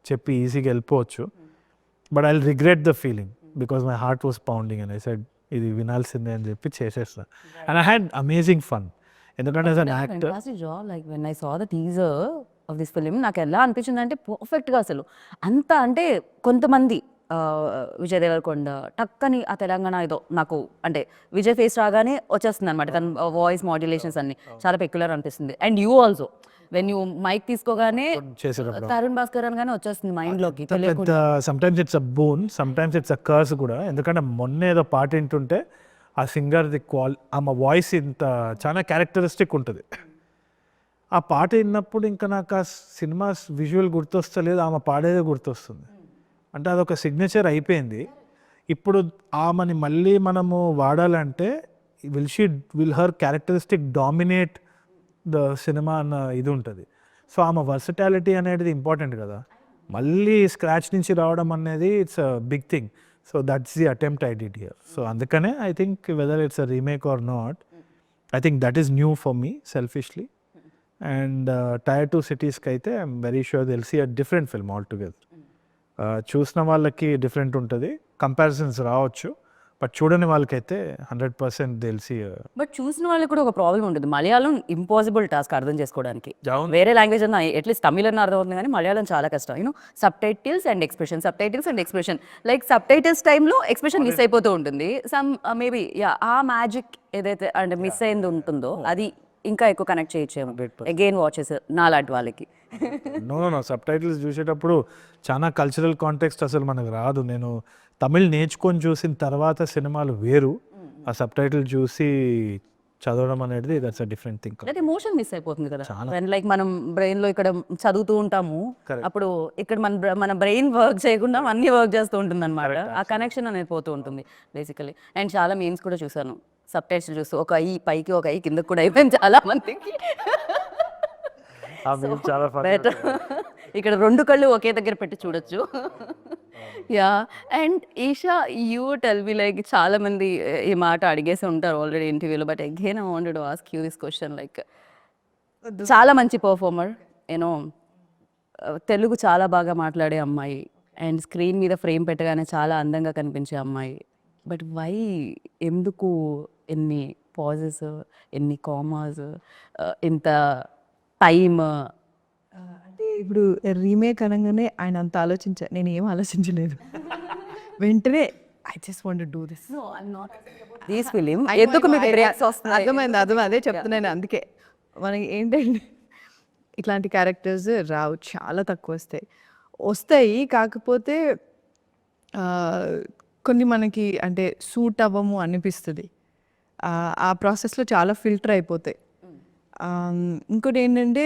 చెప్పి ఈజీగా వెళ్ళిపోవచ్చు, but I regret the feeling because my heart was pounding and I said ఇది వినాల్సిందే అని చెప్పి చేసేస్తాను. And I had amazing fun, ఎందుకంటే as an actor like when I saw the teaser of this film నాకు ఎలా అనిపించింది అంటే పర్ఫెక్ట్గా అసలు అంత అంటే కొంతమంది విజయ్ దేవరకొండ టక్కని ఆ తెలంగాణ ఏదో నాకు అంటే విజయ్ ఫేస్ రాగానే వచ్చేస్తుంది అనమాట, తన వాయిస్ మాడ్యులేషన్స్ అన్ని చాలా పెక్యులర్ అనిపిస్తుంది. And you also when you mic తీసుకోగానే తరుణ్ భాస్కర్ అనగానే వచ్చేస్తుంది మైండ్లోకి. Sometimes it's a boon, sometimes it's a curse కూడా. ఎందుకంటే మొన్న ఏదో పాట వింటుంటే ఆ సింగర్ది ఆమె వాయిస్ ఇంత చాలా క్యారెక్టరిస్టిక్ ఉంటుంది. ఆ పాట విన్నప్పుడు ఇంకా నాకు ఆ సినిమా విజువల్ గుర్తొస్తలేదు, ఆమె పాడేదే గుర్తొస్తుంది. అంటే అదొక సిగ్నేచర్ అయిపోయింది. ఇప్పుడు ఆమెని మళ్ళీ మనము వాడాలంటే will her characteristic dominate the cinema అన్న ఇది ఉంటుంది. సో ఆమె వర్సటాలిటీ అనేది ఇంపార్టెంట్ కదా, మళ్ళీ స్క్రాచ్ నుంచి రావడం అనేది it's a big thing. So that's the attempt I did here. So అందుకనే I think whether it's a remake or not, I think that is new for me selfishly. And Tier 2 సిటీస్కి అయితే I'm very sure they'll see a different film altogether. చూసిన వాళ్ళకి different ఉంటుంది, comparisons రావచ్చు, but చూడని వాళ్ళకైతే 100% తెలిసి. But చూసిన వాళ్ళకి కూడా ఒక ప్రాబ్లం ఉంటుంది, మలయాళం ఇంపాసిబుల్ టాస్క్ అర్థం చేసుకోవడానికి. అవును. వేరే లాంగ్వేజ్ అన్న అట్లీస్ట్ తమిళ్ అన్న అర్థం అవుతుంది, కానీ మలయాళం చాలా కష్టం. Sub titles and expression like sub titles టైంలో ఎక్స్ప్రెషన్ మిస్ అయిపోతూ ఉంటుంది. సమ్ మేబీ ఆ మ్యాజిక్ ఏదైతే అంటే మిస్ అయింది ఉంటుందో అది ఇంకా ఎక్కువ కనెక్ట్ చేయొచ్చేమో అగైన్ వాచెస్ నాలాంటి వాళ్ళకి. నో సబ్ టైటిల్స్ చూసేటప్పుడు చాలా కల్చరల్ కాంటెక్స్ట్ అసలు మనకు రాదు. నేను తమిళ్ నేర్చుకొని చూసిన తర్వాత సినిమాలు వేరు, ఆ సబ్ టైటిల్ చూసి చదవడం అనేది దట్స్ అ డిఫరెంట్ థింగ్. అంటే ఎమోషన్ మిస్ అయిపోతుంది కదా, లైక్ మనం బ్రెయిన్ లో ఇక్కడ చదువుతూ ఉంటాము, అప్పుడు ఇక్కడ మన బ్రెయిన్ వర్క్ చేయకుండా అన్ని వర్క్ చేస్తూ ఉంటుంది అనమాట. ఆ కనెక్షన్ అనేది పోతూ ఉంటుంది బేసికలీ. అండ్ చాలా మీమ్స్ కూడా చూసాను సబ్ టైటిల్ చూస్తూ, ఒక ఐ పైకి ఒక ఐ కిందకి కూడా అయిపోయింది చాలా మందికి. చాలా బెటర్ ఇక్కడ 2 కళ్ళు ఒకే దగ్గర పెట్టి చూడొచ్చు. Yeah. And Eesha, you tell me, like చాలా మంది ఈ మాట అడిగేసి ఉంటారు ఆల్రెడీ ఇంటర్వ్యూలో, but again I wanted to ask you this question. Like చాలా మంచి పర్ఫార్మర్, తెలుగు చాలా బాగా మాట్లాడే అమ్మాయి, అండ్ స్క్రీన్ మీద ఫ్రేమ్ పెట్టగానే చాలా అందంగా కనిపించే అమ్మాయి, బట్ వై, ఎందుకు ఎన్ని పాజెస్, ఎన్ని కామాస్, ఇంత టైమ్? అంటే ఇప్పుడు రీమేక్ అనగానే ఆయన అంత నేను ఏం ఆలోచించలేదు. వెంటనే I just want to do this. This film ఎందుకు మీకు బ్రేక్స్ వస్తున్నాయి? అర్థమైంది, అదే చెప్తున్నాను. అందుకే మనకి ఏంటంటే ఇట్లాంటి క్యారెక్టర్స్ రావు, చాలా తక్కువ వస్తాయి. కాకపోతే కొన్ని మనకి అంటే సూట్ అవ్వము అనిపిస్తుంది, ఆ ప్రాసెస్లో చాలా ఫిల్టర్ అయిపోతాయి. ఇంకోటి ఏంటంటే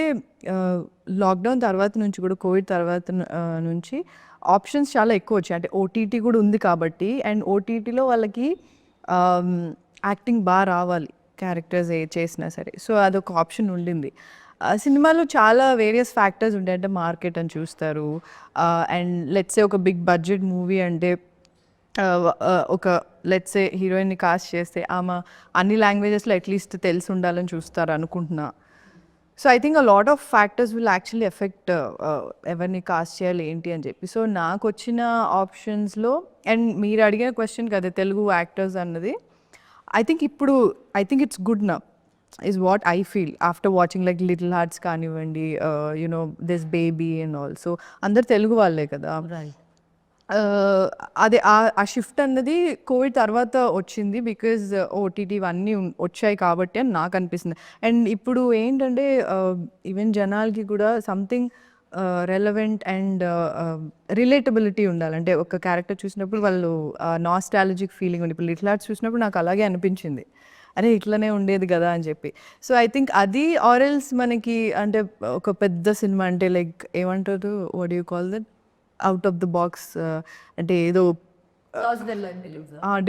లాక్డౌన్ తర్వాత నుంచి కూడా, కోవిడ్ తర్వాత నుంచి ఆప్షన్స్ చాలా ఎక్కువ వచ్చాయి. అంటే ఓటీటీ కూడా ఉంది కాబట్టి, అండ్ ఓటీటీలో వాళ్ళకి యాక్టింగ్ బాగా రావాలి క్యారెక్టర్స్ ఏ చేసినా సరే. సో అదొక ఆప్షన్ ఉండింది. సినిమాలో చాలా వేరియస్ ఫ్యాక్టర్స్ ఉంటాయి. అంటే మార్కెట్ అని చూస్తారు, అండ్ లెట్సే ఒక బిగ్ బడ్జెట్ మూవీ అంటే ఒక లెట్సే హీరోయిన్ని కాస్ట్ చేస్తే ఆమె అన్ని లాంగ్వేజెస్లో అట్లీస్ట్ తెలిసి ఉండాలని చూస్తారు అనుకుంటున్నా. So I think a lot of factors will actually effect ఎవరిని కాస్ట్ చేయాలి ఏంటి అని చెప్పి. సో నాకు వచ్చిన ఆప్షన్స్లో, అండ్ మీరు అడిగిన క్వశ్చన్ కదా తెలుగు యాక్టర్స్ అన్నది, ఐ థింక్ ఇట్స్ గుడ్ నా is what I feel after watching like Little Hearts కానివ్వండి, దిస్ బేబీ అండ్ ఆల్సో అందరు తెలుగు వాళ్ళే కదా. అదే ఆ షిఫ్ట్ అన్నది కోవిడ్ తర్వాత వచ్చింది, బికాజ్ ఓటీటీ ఇవన్నీ వచ్చాయి కాబట్టి అని నాకు అనిపిస్తుంది. అండ్ ఇప్పుడు ఏంటంటే ఈవెన్ జనాలకి కూడా సంథింగ్ రెలవెంట్ అండ్ రిలేటబిలిటీ ఉండాలి. అంటే ఒక క్యారెక్టర్ చూసినప్పుడు వాళ్ళు నాస్టాలజిక్ ఫీలింగ్ ఉంది. ఇప్పుడు లిటిల్ హార్ట్స్ చూసినప్పుడు నాకు అలాగే అనిపించింది, అరే ఇట్లనే ఉండేది కదా అని చెప్పి. సో ఐ థింక్ అది ఆరెల్స్ మనకి అంటే ఒక పెద్ద సినిమా అంటే లైక్ ఏమంటారు, what you call that, out of the box, అంటే ఏదో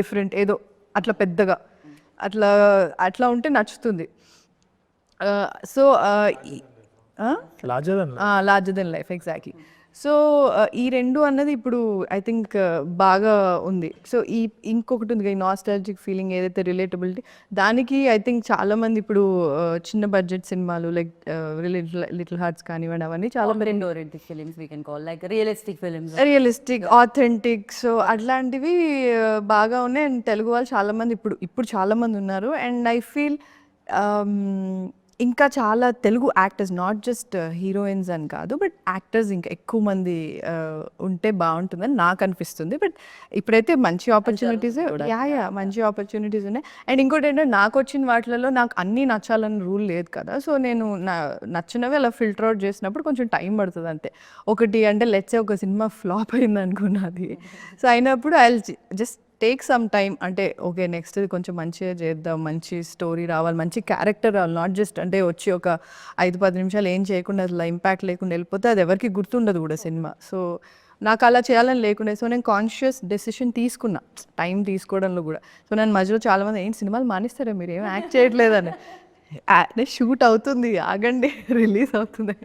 డిఫరెంట్ ఏదో అట్లా పెద్దగా అట్లా ఉంటే నచ్చుతుంది. So larger than life exactly. So ఈ రెండు అన్నది ఇప్పుడు ఐ థింక్ బాగా ఉంది. సో ఇంకొకటి ఉంది ఈ నాస్టాలజిక్ ఫీలింగ్ ఏదైతే రిలేటబిలిటీ, దానికి ఐ థింక్ చాలామంది ఇప్పుడు చిన్న బడ్జెట్ సినిమాలు లైక్ లిటిల్ హార్ట్స్ కానివ్వండి అవన్నీ చాలా రియలిస్టిక్ ఆథెంటిక్, సో అట్లాంటివి బాగా ఉన్నాయి. అండ్ తెలుగు వాళ్ళు చాలామంది ఇప్పుడు చాలామంది ఉన్నారు. అండ్ ఐ ఫీల్ ఇంకా చాలా Telugu actors, not just heroines అని కాదు, బట్ యాక్టర్స్ ఇంకా ఎక్కువ మంది ఉంటే బాగుంటుందని నాకు అనిపిస్తుంది. బట్ ఇప్పుడైతే మంచి ఆపర్చునిటీస్ మంచి ఆపర్చునిటీస్ ఉన్నాయి. అండ్ ఇంకోటి ఏంటంటే నాకు వచ్చిన వాటిలలో నాకు అన్నీ నచ్చాలని రూల్ లేదు కదా. సో నేను నచ్చినవి అలా ఫిల్టర్ అవుట్ చేసినప్పుడు కొంచెం టైం పడుతుంది అంతే. ఒకటి అంటే లెట్సే ఒక సినిమా ఫ్లాప్ అయింది అనుకున్నది, సో అయినప్పుడు I just take some time, అంటే ఓకే నెక్స్ట్ కొంచెం మంచిగా చేద్దాం, మంచి స్టోరీ రావాలి, మంచి క్యారెక్టర్ రావాలి. నాట్ జస్ట్ అంటే వచ్చి ఒక 5-10 నిమిషాలు ఏం చేయకుండా అసలు ఇంపాక్ట్ లేకుండా వెళ్ళిపోతే అది ఎవరికి గుర్తుండదు కూడా సినిమా. సో నాకు అలా చేయాలని లేకుండా, సో నేను కాన్షియస్ డెసిషన్ తీసుకున్నా టైం తీసుకోవడంలో కూడా. సో నేను మధ్యలో చాలామంది ఏంటి సినిమాలు మానేస్తారా మీరు, ఏం యాక్ట్ చేయట్లేదని, షూట్ అవుతుంది ఆగండి రిలీజ్ అవుతుంది.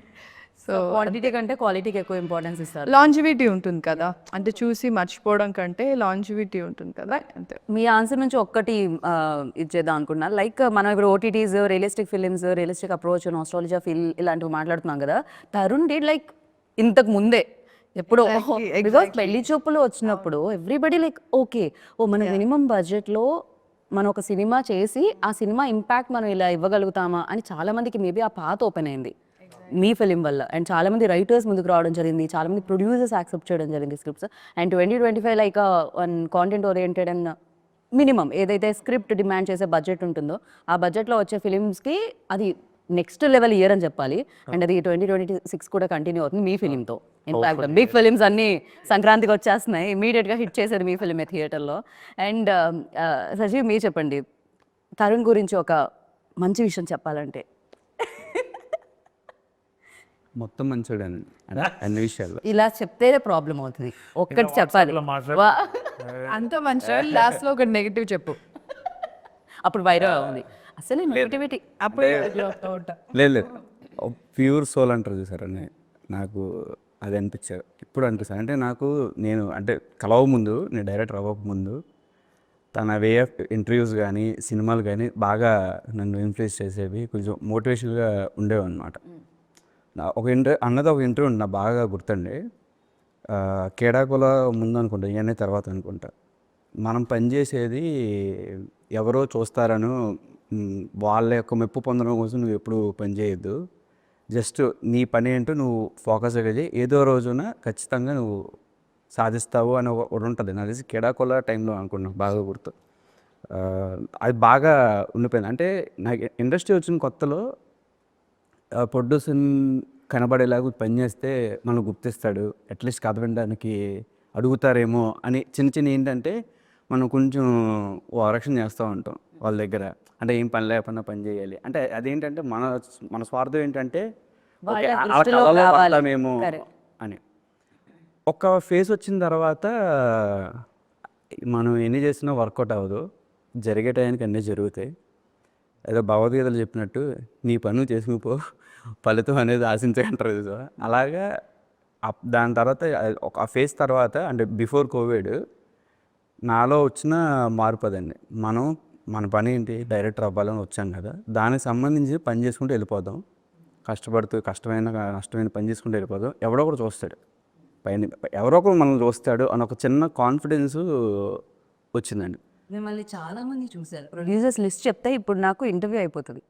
సో క్వాంటిటీ కంటే క్వాలిటీకి ఎక్కువ ఇంపార్టెన్స్ ఇస్తారు. లాంజివిటీ ఉంటుంది కదా, అంటే చూసి మర్చిపోవడం కంటే లాంజివిటీ ఉంటుంది కదా, అంతే. మీ ఆన్సర్ నుంచి ఒక్కటి ఇచ్చేద్దాం అనుకున్నా. లైక్ మనం ఇప్పుడు OTTs, realistic films, realistic approach, nostalgia feel ఇలాంటివి మాట్లాడుతున్నాం కదా. తరుణ్ డిడ్ లైక్ ఇంతకు ముందే ఎప్పుడో బికాస్ పెళ్లి చూపులు వచ్చినప్పుడు ఎవ్రీబడి లైక్ ఓకే మన మినిమం బడ్జెట్లో మనం ఒక సినిమా చేసి ఆ సినిమా ఇంపాక్ట్ మనం ఇలా ఇవ్వగలుగుతామా అని చాలా మందికి మేబీ ఆ పాత ఓపెన్ అయింది మీ ఫిలిం వల్ల. అండ్ చాలా మంది రైటర్స్ ముందుకు రావడం జరిగింది, చాలా మంది ప్రొడ్యూసర్స్ యాక్సెప్ట్ చేయడం జరిగింది scripts. And 2025 like one content oriented and minimum ఏదైతే స్క్రిప్ట్ డిమాండ్ చేసే బడ్జెట్ ఉంటుందో ఆ బడ్జెట్లో వచ్చే ఫిలిమ్స్కి అది నెక్స్ట్ లెవెల్ ఇయర్ అని చెప్పాలి. అండ్ అది 2026 కూడా కంటిన్యూ అవుతుంది మీ ఫిలింతో. ఇన్ఫాక్ట్ బిగ్ ఫిలిమ్స్ అన్నీ సంక్రాంతికి వచ్చేస్తున్నాయి, ఇమీడియట్గా హిట్ చేసేది మీ ఫిలిమే థియేటర్లో. అండ్ సజీవ్ మీరు చెప్పండి, తరుణ్ గురించి ఒక మంచి విషయం చెప్పాలంటే. మొత్తం మంచోడండి అన్ని విషయాల్లో. ఇలా చెప్తేనే ప్రాబ్లం అవుతుంది, ఒక్కటి చెప్పాలి. అంత మంచి లాస్ట్ లో ఒక నెగిటివ్ చెప్పు, అప్పుడు వైరల్ ఉంది అసలు నెగిటివిటీ. లేదు లేదు, ప్యూర్ సోల్ అంటారు చూసారని నాకు అది అనిపించారు ఇప్పుడు అనిపిస్తుంది. అంటే నాకు నేను అంటే కలవ ముందు, నేను డైరెక్టర్ అవ్వక ముందు తన వే ఆఫ్ ఇంటర్వ్యూస్ కానీ సినిమాలు కానీ బాగా నన్ను ఇన్ఫ్లుయెన్స్ చేసేవి, కొంచెం మోటివేషన్గా ఉండేవి అనమాట. ఒక ఇంటర్వ్యూ ఉంది నాకు బాగా గుర్తండి. కేడాకుల ముందు అనుకుంటా, ఇవన్నీ తర్వాత అనుకుంటా. మనం పనిచేసేది ఎవరో చూస్తారను వాళ్ళ యొక్క మెప్పు పొందడం కోసం నువ్వు ఎప్పుడు పని చేయొద్దు, జస్ట్ నీ పని ఏంటో నువ్వు ఫోకస్ అయ్యేది, ఏదో రోజున ఖచ్చితంగా నువ్వు సాధిస్తావు అని ఒకటి ఉంటుంది. నాకు తెలిసి కేడాకుల టైంలో అనుకున్నాను, బాగా గుర్తు. అది బాగా ఉండిపోయింది. అంటే నాకు ఇండస్ట్రీ వచ్చిన కొత్తలో ప్రొడ్యూసర్ కనబడేలాగా పని చేస్తే మనం గుర్తిస్తాడు, అట్లీస్ట్ కథ వినడానికి అడుగుతారేమో అని చిన్న ఏంటంటే మనం కొంచెం ఓరక్షణ చేస్తూ ఉంటాం వాళ్ళ దగ్గర. అంటే ఏం పని లేకుండా పని చేయాలి అంటే అదేంటంటే మన స్వార్థం ఏంటంటే మేము అని. ఒక ఫేస్ వచ్చిన తర్వాత మనం ఎన్ని చేసినా వర్కౌట్ అవ్వదు, జరిగే టైంకి అన్నీ జరుగుతాయి. ఏదో భగవద్గీతలు చెప్పినట్టు నీ పనులు చేసుకుపో, ఫలితం అనేది ఆశించకంటారు. అలాగా దాని తర్వాత ఒక ఫేజ్ తర్వాత అంటే బిఫోర్ కోవిడ్ నాలో వచ్చిన మార్పు అదండి. మన పని ఏంటి, డైరెక్టర్ అవ్వాలని వచ్చాం కదా, దానికి సంబంధించి పని చేసుకుంటూ వెళ్ళిపోదాం, కష్టపడుతూ నష్టమైన పని చేసుకుంటూ వెళ్ళిపోదాం, ఎవడో ఒకడు చూస్తాడు పైన, ఎవరో ఒకరు మనల్ని చూస్తాడు అని ఒక చిన్న కాన్ఫిడెన్స్ వచ్చిందండి. మిమ్మల్ని చాలా మంది చూశారు, ప్రొడ్యూసర్స్ లిస్ట్ చెప్తే ఇప్పుడు నాకు ఇంటర్వ్యూ అయిపోతుంది,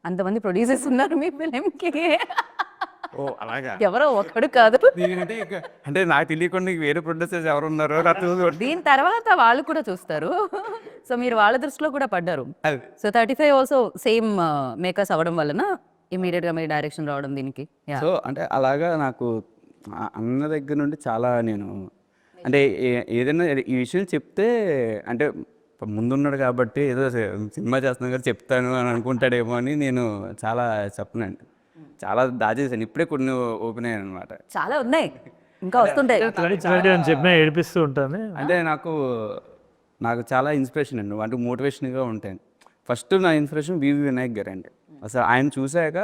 అంతమంది ప్రొడ్యూసర్స్ ఉన్నారు మీ ఫిలింకి. ఓ అలాగా, ఎవరో ఒక్కడు కాదు. అంటే నాకు తెలియకుండా వేరే ప్రొడ్యూసర్స్ ఎవరు ఉన్నారో దీని తర్వాత వాళ్ళు కూడా చూస్తారు, సో మీరు వాళ్ళ దృష్టిలో కూడా పడ్డారు. సో 35 ఆల్సో సేమ్ మేకర్స్ అవ్వడం వలన ఇమీడియట్గా మీరు డైరెక్షన్ రావడం దీనికి. సో అంటే అలాగా నాకు అన్న దగ్గర నుండి చాలా నేను అంటే ఏదైనా ఈ విషయం చెప్తే అంటే ముందున్నాడు కాబట్టి ఏదో సినిమా చేస్తున్నాను కదా చెప్తాను అని అనుకుంటాడేమో అని నేను చాలా చెప్పనండి, చాలా దాచేసాను. ఇప్పుడే కొన్ని ఓపెన్ అయ్యాను అనమాట, చాలా ఉన్నాయి ఇంకా వస్తుంటాయి అని చెప్పినా ఏడిపిస్తూ ఉంటాను. అంటే నాకు చాలా ఇన్స్పిరేషన్ అండి, అంటే మోటివేషన్గా ఉంటాయి. ఫస్ట్ నా ఇన్స్పిరేషన్ వివి వినాయక్ గారు అండి. అసలు ఆయన చూశాక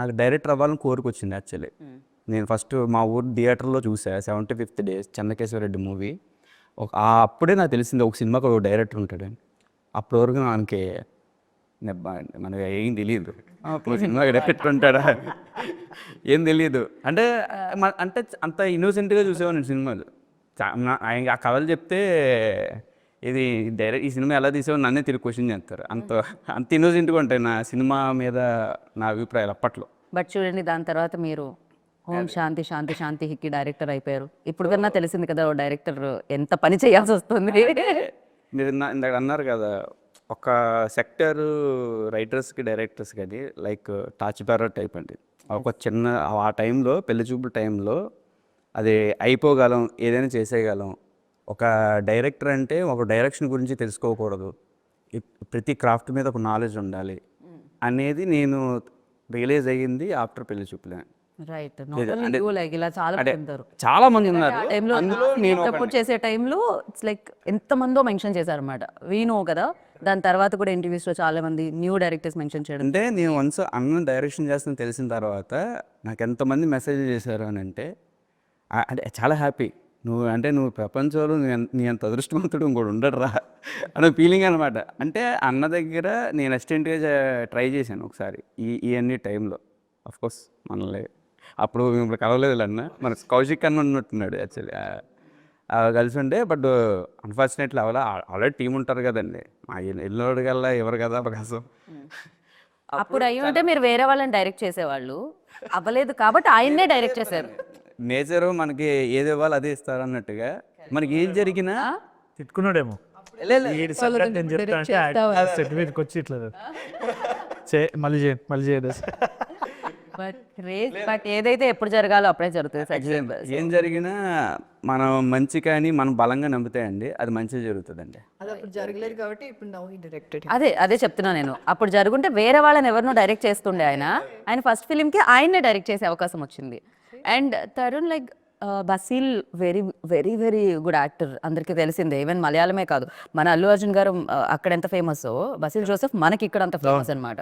నాకు డైరెక్టర్ అవ్వాలని కోరికొచ్చింది యాక్చువల్లీ. నేను ఫస్ట్ మా ఊరు థియేటర్లో చూసా 75th డే చెన్నకేశ్వరరెడ్డి మూవీ. అప్పుడే నాకు తెలిసింది ఒక సినిమాకి ఒక డైరెక్టర్ ఉంటాడని. అప్పటి వరకు మనకి మనకి ఏం తెలియదు, సినిమా డైరెక్టర్ ఉంటాడా ఏం తెలియదు. అంటే అంత ఇన్నోసెంట్గా చూసేవాడిని సినిమాలు. ఆ కథలు చెప్తే ఇది ఈ సినిమా ఎలా తీసేవాడు నన్నే తిరిగి క్వశ్చన్ చేస్తారు, అంత ఇన్నోసెంట్గా ఉంటాయి నా సినిమా మీద నా అభిప్రాయాలు అప్పట్లో. బట్ చూడండి దాని తర్వాత మీరు ఓం శాంతి శాంతి శాంతికి డైరెక్టర్ అయిపోయారు. ఇప్పుడు కన్నా తెలిసింది కదా డైరెక్టర్ ఎంత పని చేయాల్సి వస్తుంది. మీరు ఇందాక అన్నారు కదా, ఒక సెక్టర్ రైటర్స్కి డైరెక్టర్స్ కానీ లైక్ టార్చ్ బేరర్ టైప్ అండి. ఒక చిన్న ఆ టైంలో పెళ్లి చూపుల టైంలో అది అయిపోగలం, ఏదైనా చేసేయగలం. ఒక డైరెక్టర్ అంటే ఒక డైరెక్షన్ గురించి తెలుసుకోకూడదు, ప్రతి క్రాఫ్ట్ మీద ఒక నాలెడ్జ్ ఉండాలి అనేది నేను రియలైజ్ అయ్యింది ఆఫ్టర్ పెళ్లి చూపులే. రైట్, ఇలా చాలా మంది ఉన్నారు. సపోర్ట్ చేసే టైంలో ఇట్స్ లైక్ ఎంతమందో మెన్షన్ చేశారన్నమాట. వీ నో కదా దాని తర్వాత కూడా ఇంటర్వ్యూస్లో చాలా మంది న్యూ డైరెక్టర్స్ మెన్షన్ చేయడం. అంటే నేను వన్స్ అన్న డైరెక్షన్ చేస్తాను తెలిసిన తర్వాత నాకు ఎంతమంది మెసేజ్ చేశారు అని అంటే అంటే చాలా హ్యాపీ. నువ్వు ప్రపంచంలో నీ అంత అదృష్టవంతుడు ఇంకోటి ఉండడురా అనే ఫీలింగ్ అనమాట. అంటే అన్న దగ్గర నేను అసిస్టెంట్గా ట్రై చేశాను ఒకసారి ఇవన్నీ టైంలో. కోర్స్ మనల్ని అప్పుడు మిమ్మల్ని కలవలేదు అన్న, మన కౌశిక్ అన్న ఉన్నట్టున్నాడు యాక్చువల్లీ కలిసి ఉండే. బట్ అన్ఫార్చునేట్లీ ఆల్రెడీ టీం ఉంటారు కదండి, మా ఎల్లుడు కల్లా ఎవరు కదా అవకాశం. అప్పుడు అయ్యి ఉంటే మీరు వేరే వాళ్ళని డైరెక్ట్ చేసేవాళ్ళు, అవ్వలేదు కాబట్టి ఆయన్నే డైరెక్ట్ చేశారు. నేచరు మనకి ఏది ఇవ్వాలి అదే ఇస్తారు అన్నట్టుగా మనకి ఏం జరిగినా తిట్టుకున్నాడేమో వీడి సంగతి నేను చెప్తా అంటే సెట్ మీదకి వచ్చి ఇట్లా మళ్ళీ చేయదు. బట్ ఏదైతే ఎప్పుడు జరగాలో అప్పుడే జరుగుతుంది సజీవ్. ఏం జరిగినా మనం మంచి కానీ మనం బలంగా నమ్ముతాయండి, అది మంచిగా జరుగుతుందండి. అది అప్పుడు జరగలేదు కాబట్టి ఇప్పుడు నౌ హీ డైరెక్టెడ్. అదే చెప్తున్నా నేను. అప్పుడు జరుగుంటే వేరే వాళ్ళని ఎవరినో డైరెక్ట్ చేస్తుండే ఆయన ఫస్ట్ ఫిలింకి ఆయన్నే డైరెక్ట్ చేసే అవకాశం వచ్చింది. And Tarun like Basil very very very good actor, అందరికీ తెలిసిందే. ఈవెన్ మలయాళమే కాదు, మన అల్లు అర్జున్ గారు అక్కడ ఎంత ఫేమస్, బసీల్ జోసెఫ్ మనకి ఇక్కడ అంత ఫేమస్ అనమాట.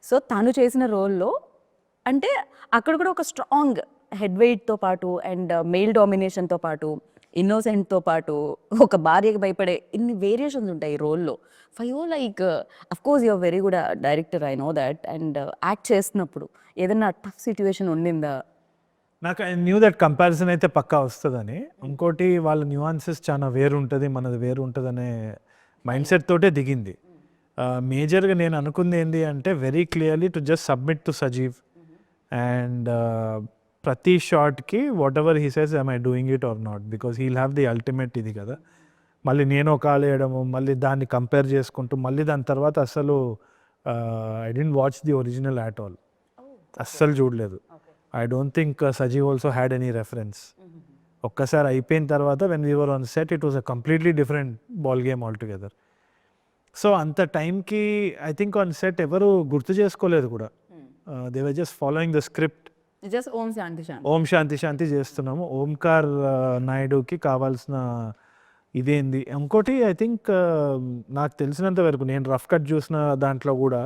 సో తను చేసిన రోల్లో అంటే అక్కడ కూడా ఒక స్ట్రాంగ్ హెడ్ వెయిట్తో పాటు అండ్ మెయిల్ డామినేషన్తో పాటు ఇన్నోసెంట్తో పాటు ఒక భార్యకి భయపడే ఇన్ని వేరియేషన్స్ ఉంటాయి ఈ రోల్లో. For you like of course you're very good director, I know that. And act చేస్తున్నప్పుడు ఏదైనా టఫ్ సిచ్యువేషన్ ఉండిందా? నాకు ఐ న్యూ దట్ కంపారిజన్ అయితే పక్కా వస్తుందని. ఇంకోటి వాళ్ళ న్యూఆన్సెస్ చాలా వేరు ఉంటుంది, మనది వేరు ఉంటుంది అనే మైండ్ సెట్ తోటే దిగింది. మేజర్గా నేను అనుకుంది ఏంటి అంటే very clearly to just submit to Sajeev and ప్రతి షార్ట్కి whatever he says I doing it or not, because he'll have the ultimate ఇది కదా. మళ్ళీ నేను ఒక ఆలు వేయడము, మళ్ళీ దాన్ని కంపేర్ చేసుకుంటూ మళ్ళీ దాని తర్వాత అసలు I didn't watch the original at all, అస్సలు చూడలేదు. I don't think Sajeev also had any reference. ఒక్కసారి అయిపోయిన తర్వాత when we were on set it was a completely different ball game all together. So అంత టైంకి ఐ థింక్ ఆన్ సెట్ ఎవరు గుర్తు చేసుకోలేదు కూడా. They were just following the script. Just Om Shanti Shanti ఓం శాంతి శాంతి చేస్తున్నాము. ఓంకార్ నాయుడుకి కావాల్సిన ఇదేంది. ఇంకోటి ఐ థింక్ నాకు తెలిసినంత వరకు నేను రఫ్ కట్ చూసిన దాంట్లో కూడా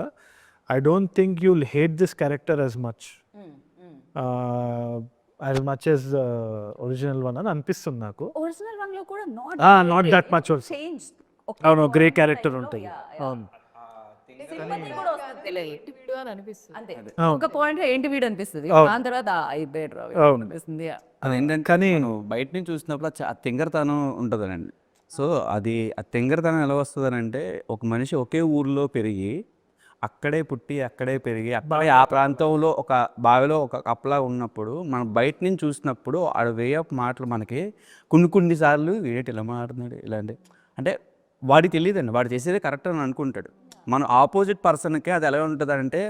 I don't think you will hate this character as much original one అని అనిపిస్తుంది నాకు. ఒరిజినల్ వన్ లో కూడా నాట్ దట్ మచ్ చేంజ్. అవును, గ్రే క్యారెక్టర్ ఉంటుంది. అవును, అంతే ఒక పాయింట్ ఏంటి వీడు అనిపిస్తుంది, దాని తర్వాత అనిపిస్తుంది. అదేంటంటే కానీ బయట నుంచి చూసినప్పుడు ఆ తింగరతనం ఉంటుందనండి. సో అది ఆ తింగరతనం ఎలా వస్తుంది అంటే ఒక మనిషి ఒకే ఊర్లో పెరిగి అక్కడే పుట్టి అక్కడే పెరిగి అక్కడే ఆ ప్రాంతంలో ఒక బావిలో ఒక కప్పలా ఉన్నప్పుడు మనం బయట నుంచి చూసినప్పుడు ఆ వే ఆఫ్ మాటలు మనకి కొన్నిసార్లు వీడేటి ఇలా మాట్లాడుతున్నాడు ఇలాంటి అంటే వాడికి తెలియదండి, వాడు చేసేది కరెక్ట్ అని అనుకుంటాడు. మన ఆపోజిట్ పర్సన్కి అది ఎలా ఉంటుంది అంటే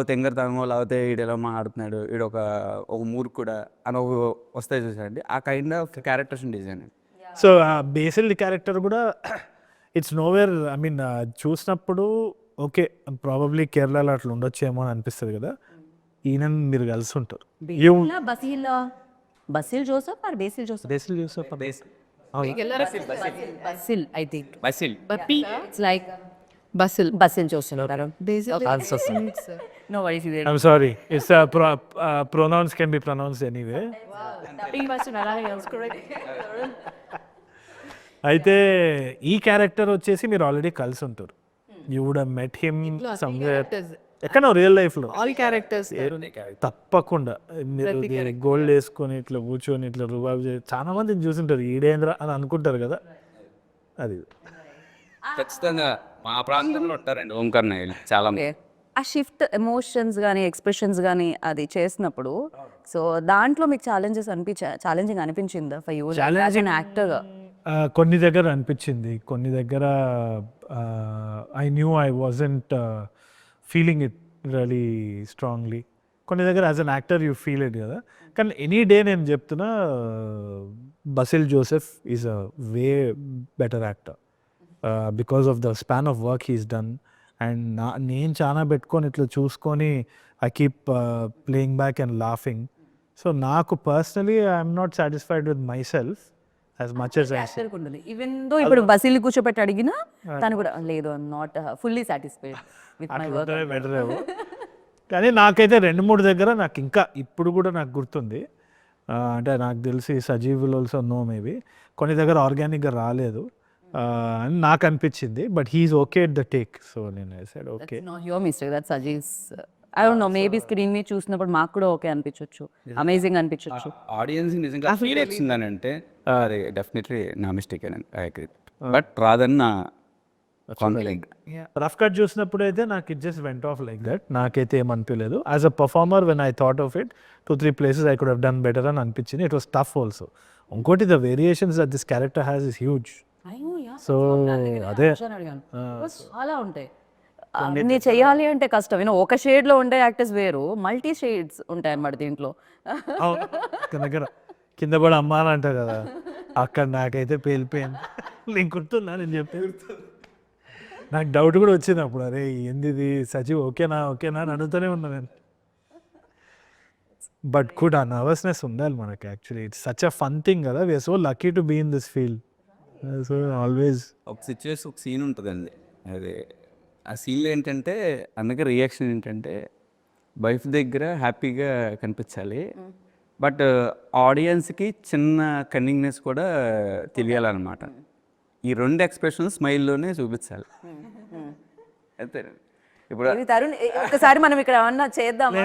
తెంగరతనమో లేకపోతే వీడు ఎలా మాట్లాడుతున్నాడు, వీడు ఒక మూర్ఖుడా అని వస్తాయి చూసారండి. ఆ kind of characters design. So basil character కూడా ఇట్స్ నోవేర్. ఐ మీన్ చూసినప్పుడు ఓకే ప్రాబబ్లీ కేరళలో అట్లా ఉండొచ్చేమో అని అనిపిస్తుంది కదా. ఈయన మీరు కలిసి ఉంటారు. Basil Joseph or Basil Joseph? Basil Joseph Basil I think. Basil it's like Basil Joseph. No worries. I'm sorry. It's pronouns can be pronounced anyway. అయితే ఈ క్యారెక్టర్ వచ్చేసి మీరు ఆల్రెడీ కలిసి ఉంటారు. You would have met him somewhere ఎక్కడో రియల్ లైఫ్లో. ఆల్ క్యారెక్టర్స్ తప్పకుండా మీరు గోల్డ్ వేసుకొని ఇట్లా కూర్చొని ఇట్లా రుబాబ్ చేసి చాలా మందిని చూసింటారు, ఈడేంద్ర అని అనుకుంటారు కదా. అది ఖచ్చితంగా మా ప్రాంతంలో ఉంటారండి ఓంకార్ నాయుడు చాలా మంది. ఆ షిఫ్ట్ ఎమోషన్స్ కానీ ఎక్స్ప్రెషన్స్ కానీ అది చేసినప్పుడు సో దాంట్లో మీకు ఛాలెంజింగ్ అనిపించిందా ఫర్ యూ యాజ్ ఎన్ యాక్టర్గా? కొన్ని దగ్గర అనిపించింది, కొన్ని దగ్గర I knew I wasn't feeling it really strongly. కొన్ని దగ్గర as an actor you feel it కదా. కానీ ఎనీ డే నేను చెప్తున్నా Basil Joseph is a way better actor because of the span of work he's done. And నేను చాలా పెట్టుకొని ఇట్లా చూసుకొని I keep playing back and laughing. So నాకు personally I'm not satisfied with myself as much as I even though ఇప్పుడు బస్సులు కూర్చోబెట్టి అడిగినా తను కూడా లేదు I'm not fully satisfied with my work. Better ఏమో. కానీ నాకైతే 2-3 దగ్గర నాకు ఇంకా ఇప్పుడు కూడా నాకు గుర్తుంది. అంటే నాకు తెలిసి Sajeev will also know maybe కొన్ని దగ్గర ఆర్గానిక్గా రాలేదు అని నాకు అనిపించింది. But he is okay at the take. So నేను I said okay. Not your mistake, that's as is. I don't know, maybe screen మీద చూసినప్పుడు మాకు కూడా ఓకే అనిపించవచ్చు, అమేజింగ్ అనిపించవచ్చు. ఆడియన్స్ నిజంగా ఫీల్ వచ్చిందని అంటే అది డెఫినెట్లీ నా మిస్టేక్ అని ఐ అగ్రీ. బట్ రాదని నా కాన్ఫిడెంట్. రఫ్ కట్ చూసినప్పుడు అయితే నాకు it just went off like that. నాకైతే ఏమనిపించలేదు. As a performer when I thought of it 2-3 places I could have done better అని అనిపించింది. It was tough also. ఇంకోటి the variations that this character has is huge. So అదే చాలా ఉంటాయి. అన్ని చేయాలి అంటే కష్టం. ఒక షేడ్ లో ఉండే యాక్టర్స్ వేరు, మల్టీ షేడ్స్ ఉంటాయి అన్నమాట దీంట్లో. దగ్గర కింద పడి అమ్మ అని అంటారు కదా, అక్కడ నాకైతే పేలిపోయింది. నేను గుర్తున్నా నేను చెప్పేది. నాకు డౌట్ కూడా వచ్చింది అప్పుడు, అరే ఏంది ఇది సజీవ్ ఓకేనా అని అడుగుతూనే ఉన్నా నేను. బట్ కూడా ఆ నర్వస్నెస్ ఉండాలి మనకి. Actually it's such a fun thing కదా. We are so lucky to be in this field. So always ఒక సిచ్యువేషన్, ఒక సీన్ ఉంటుందండి. అది ఆ సీన్లో ఏంటంటే అందుకే రియాక్షన్ ఏంటంటే వైఫ్ దగ్గర హ్యాపీగా కనిపించాలి, బట్ ఆడియన్స్కి చిన్న కన్నింగ్నెస్ కూడా తెలియాలన్నమాట. ఈ 2 ఎక్స్ప్రెషన్స్ స్మైల్లోనే చూపించాలి. అంతే. ఇప్పుడు తరుణ్, ఒకసారి మనం ఇక్కడ ఏమన్నా చేద్దాం.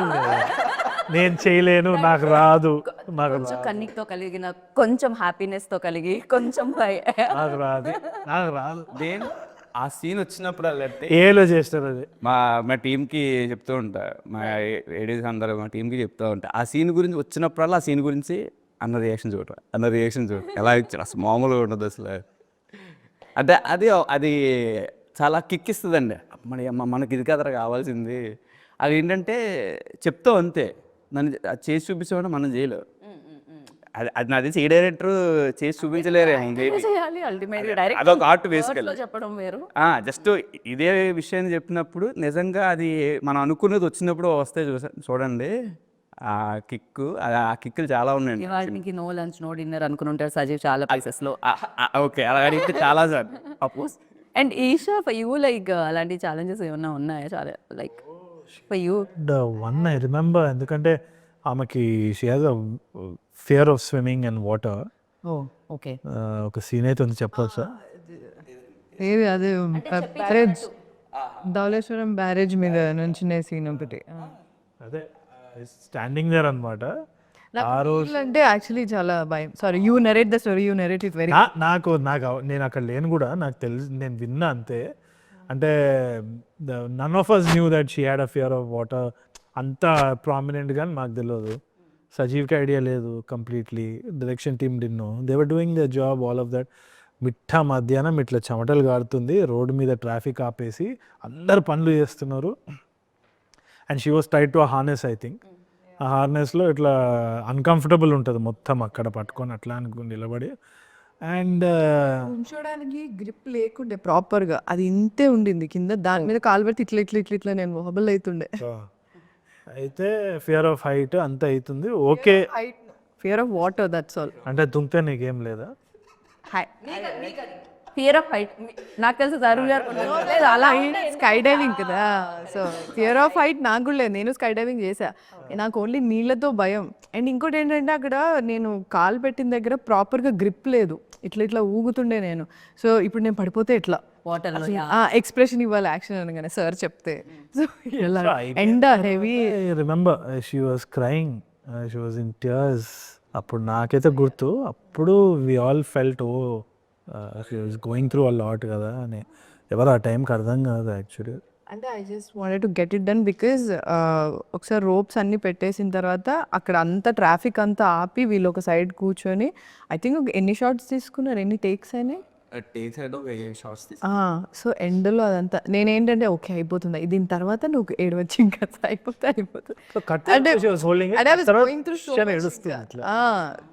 నేను చేయలేను, నాకు రాదు, కొంచెం కన్నిక్తో కలిగిన, కొంచెం హ్యాపీనెస్ తో కలిగి, కొంచెం నాకు రాదు. దేని ఆ సీన్ వచ్చినప్పుడు అంటే ఏలో చేస్తారు అది. మా టీంకి చెప్తూ ఉంటా, మా ఏడీస్ అందరూ మా టీంకి చెప్తూ ఉంటా, ఆ సీన్ గురించి వచ్చినప్పుడల్లా ఆ సీన్ గురించి అన్న రియాక్షన్ చూడ ఎలా ఇచ్చారు అసలు మామూలుగా ఉండదు అసలు. అంటే అది చాలా కిక్ ఇస్తుందండి. మనకి ఇది కదరా కావాల్సింది. అది ఏంటంటే చెప్తావు అంతే, నన్ను చేసి చూపించామంటే మనం చేయలేవు. అది నాది ఏ డైరెక్టర్ చేసి చూపించలేరు. అదొక ఆర్ట్ వేసుకెళ్ళి చెప్పడం వేరు. జస్ట్ ఇదే విషయాన్ని చెప్పినప్పుడు నిజంగా అది మనం అనుకున్నది వచ్చినప్పుడు వస్తే చూడండి ఆ కిక్కులు చాలా ఉన్నాయండి. వాడికి నో లంచ్ నో డిన్నర్ అనుకుని ఉంటారు సజీవ్ చాలా ప్లేసెస్ లో. ఓకే, అలాగే చాలా sir. And Eesha for you like అలాంటి ఛాలెంజెస్ ఏమన్నా ఉన్నాయా? చాలా like for you. The one I remember, ఎందుకంటే ఆమెకి she has a fear of swimming and water. Okay, ఒక సీన్ అయితే ఉంది, చెప్పొచ్చా? ఏది అదే బ్యారేజ్, ధవళేశ్వరం బ్యారేజ్ మీద నుంచి సీన్ ఒకటి. అదే స్టాండింగ్ దేర్ అనమాట. ఆ రోజు అంటే యాక్చువల్లీ చాలా భయం. Sorry, you narrate the story, you narrate it very. నాకు నేను అక్కడ లేను కూడా, నాకు తెలుసు, నేను విన్నా అంతే. అంటే none of us knew that she had a fear of water అంత ప్రామినెంట్గా మాకు తెలియదు. సజీవ్కి ఐడియా లేదు completely. Direction team did know. They were doing the job, all of that. మధ్యాహ్నం ఇట్లా చెమటలు కారుతుంది, రోడ్డు మీద ట్రాఫిక్ ఆపేసి అందరు పనులు చేస్తున్నారు. And she was tied to a harness. I think ఆ హార్నెస్లో ఇట్లా అన్కంఫర్టబుల్ ఉంటుంది మొత్తం అక్కడ పట్టుకొని అట్లా అనుకుని నిలబడి. అండ్ ఉంచడానికి గ్రిప్ లేకుండే ప్రాపర్గా, అది ఇంతే ఉండింది కింద. దాని మీద కాలు పెడితే ఇట్లా నేను హబల్ అవుతుండే. అయితే ఫియర్ ఆఫ్ హైట్ అంత అవుతుంది. Okay, fear of water, that's all. అంటే దుంకితే నీకేం లేదా? ఫియర్ ఆఫ్ హైట్ నాకు తెలుసు తరుణ్ గారు లేదు అలా. స్కై డైవింగ్ కదా, సో ఫియర్ ఆఫ్ హైట్ నాకు కూడా లేదు. నేను స్కై డైవింగ్ చేసా, నాకు ఓన్లీ నీళ్ళతో భయం. అండ్ ఇంకోటి ఏంటంటే అక్కడ నేను కాలు పెట్టిన దగ్గర ప్రాపర్గా గ్రిప్ లేదు, ఇట్లా ఊగుతుండే నేను. సో ఇప్పుడు నేను పడిపోతే ఎట్లా వాటర్ ఎక్స్ప్రెషన్ ఇవ్వాలి యాక్షన్ అనగానే సార్ చెప్తే. సో ఎలా ఎండ heavy. Remember she was crying, she was in tears. అప్పుడు నాకైతే గుర్తు, అప్పుడు we all felt oh she was going through a lot కదా అని. ఎవరు ఆ టైంకి అర్థం కాదు యాక్చువల్లీ. అంటే I just wanted to get it done because ఒకసారి రోప్స్ అన్ని పెట్టేసిన తర్వాత అక్కడ అంతా ట్రాఫిక్ అంతా ఆపి వీళ్ళు ఒక సైడ్ కూర్చొని ఐ థింక్ ఎన్ని షార్ట్స్ తీసుకున్నారు, ఎన్ని టేక్స్ అయినాయి? టేక్స్ అయితే ఒక 7 షార్ట్స్ సో ఎండ్లో అదంతా నేనేంటంటే ఓకే అయిపోతుంది దీని తర్వాత నువ్వు ఏడవచ్చు ఇంకా అయిపోతుంది అంటే going through so much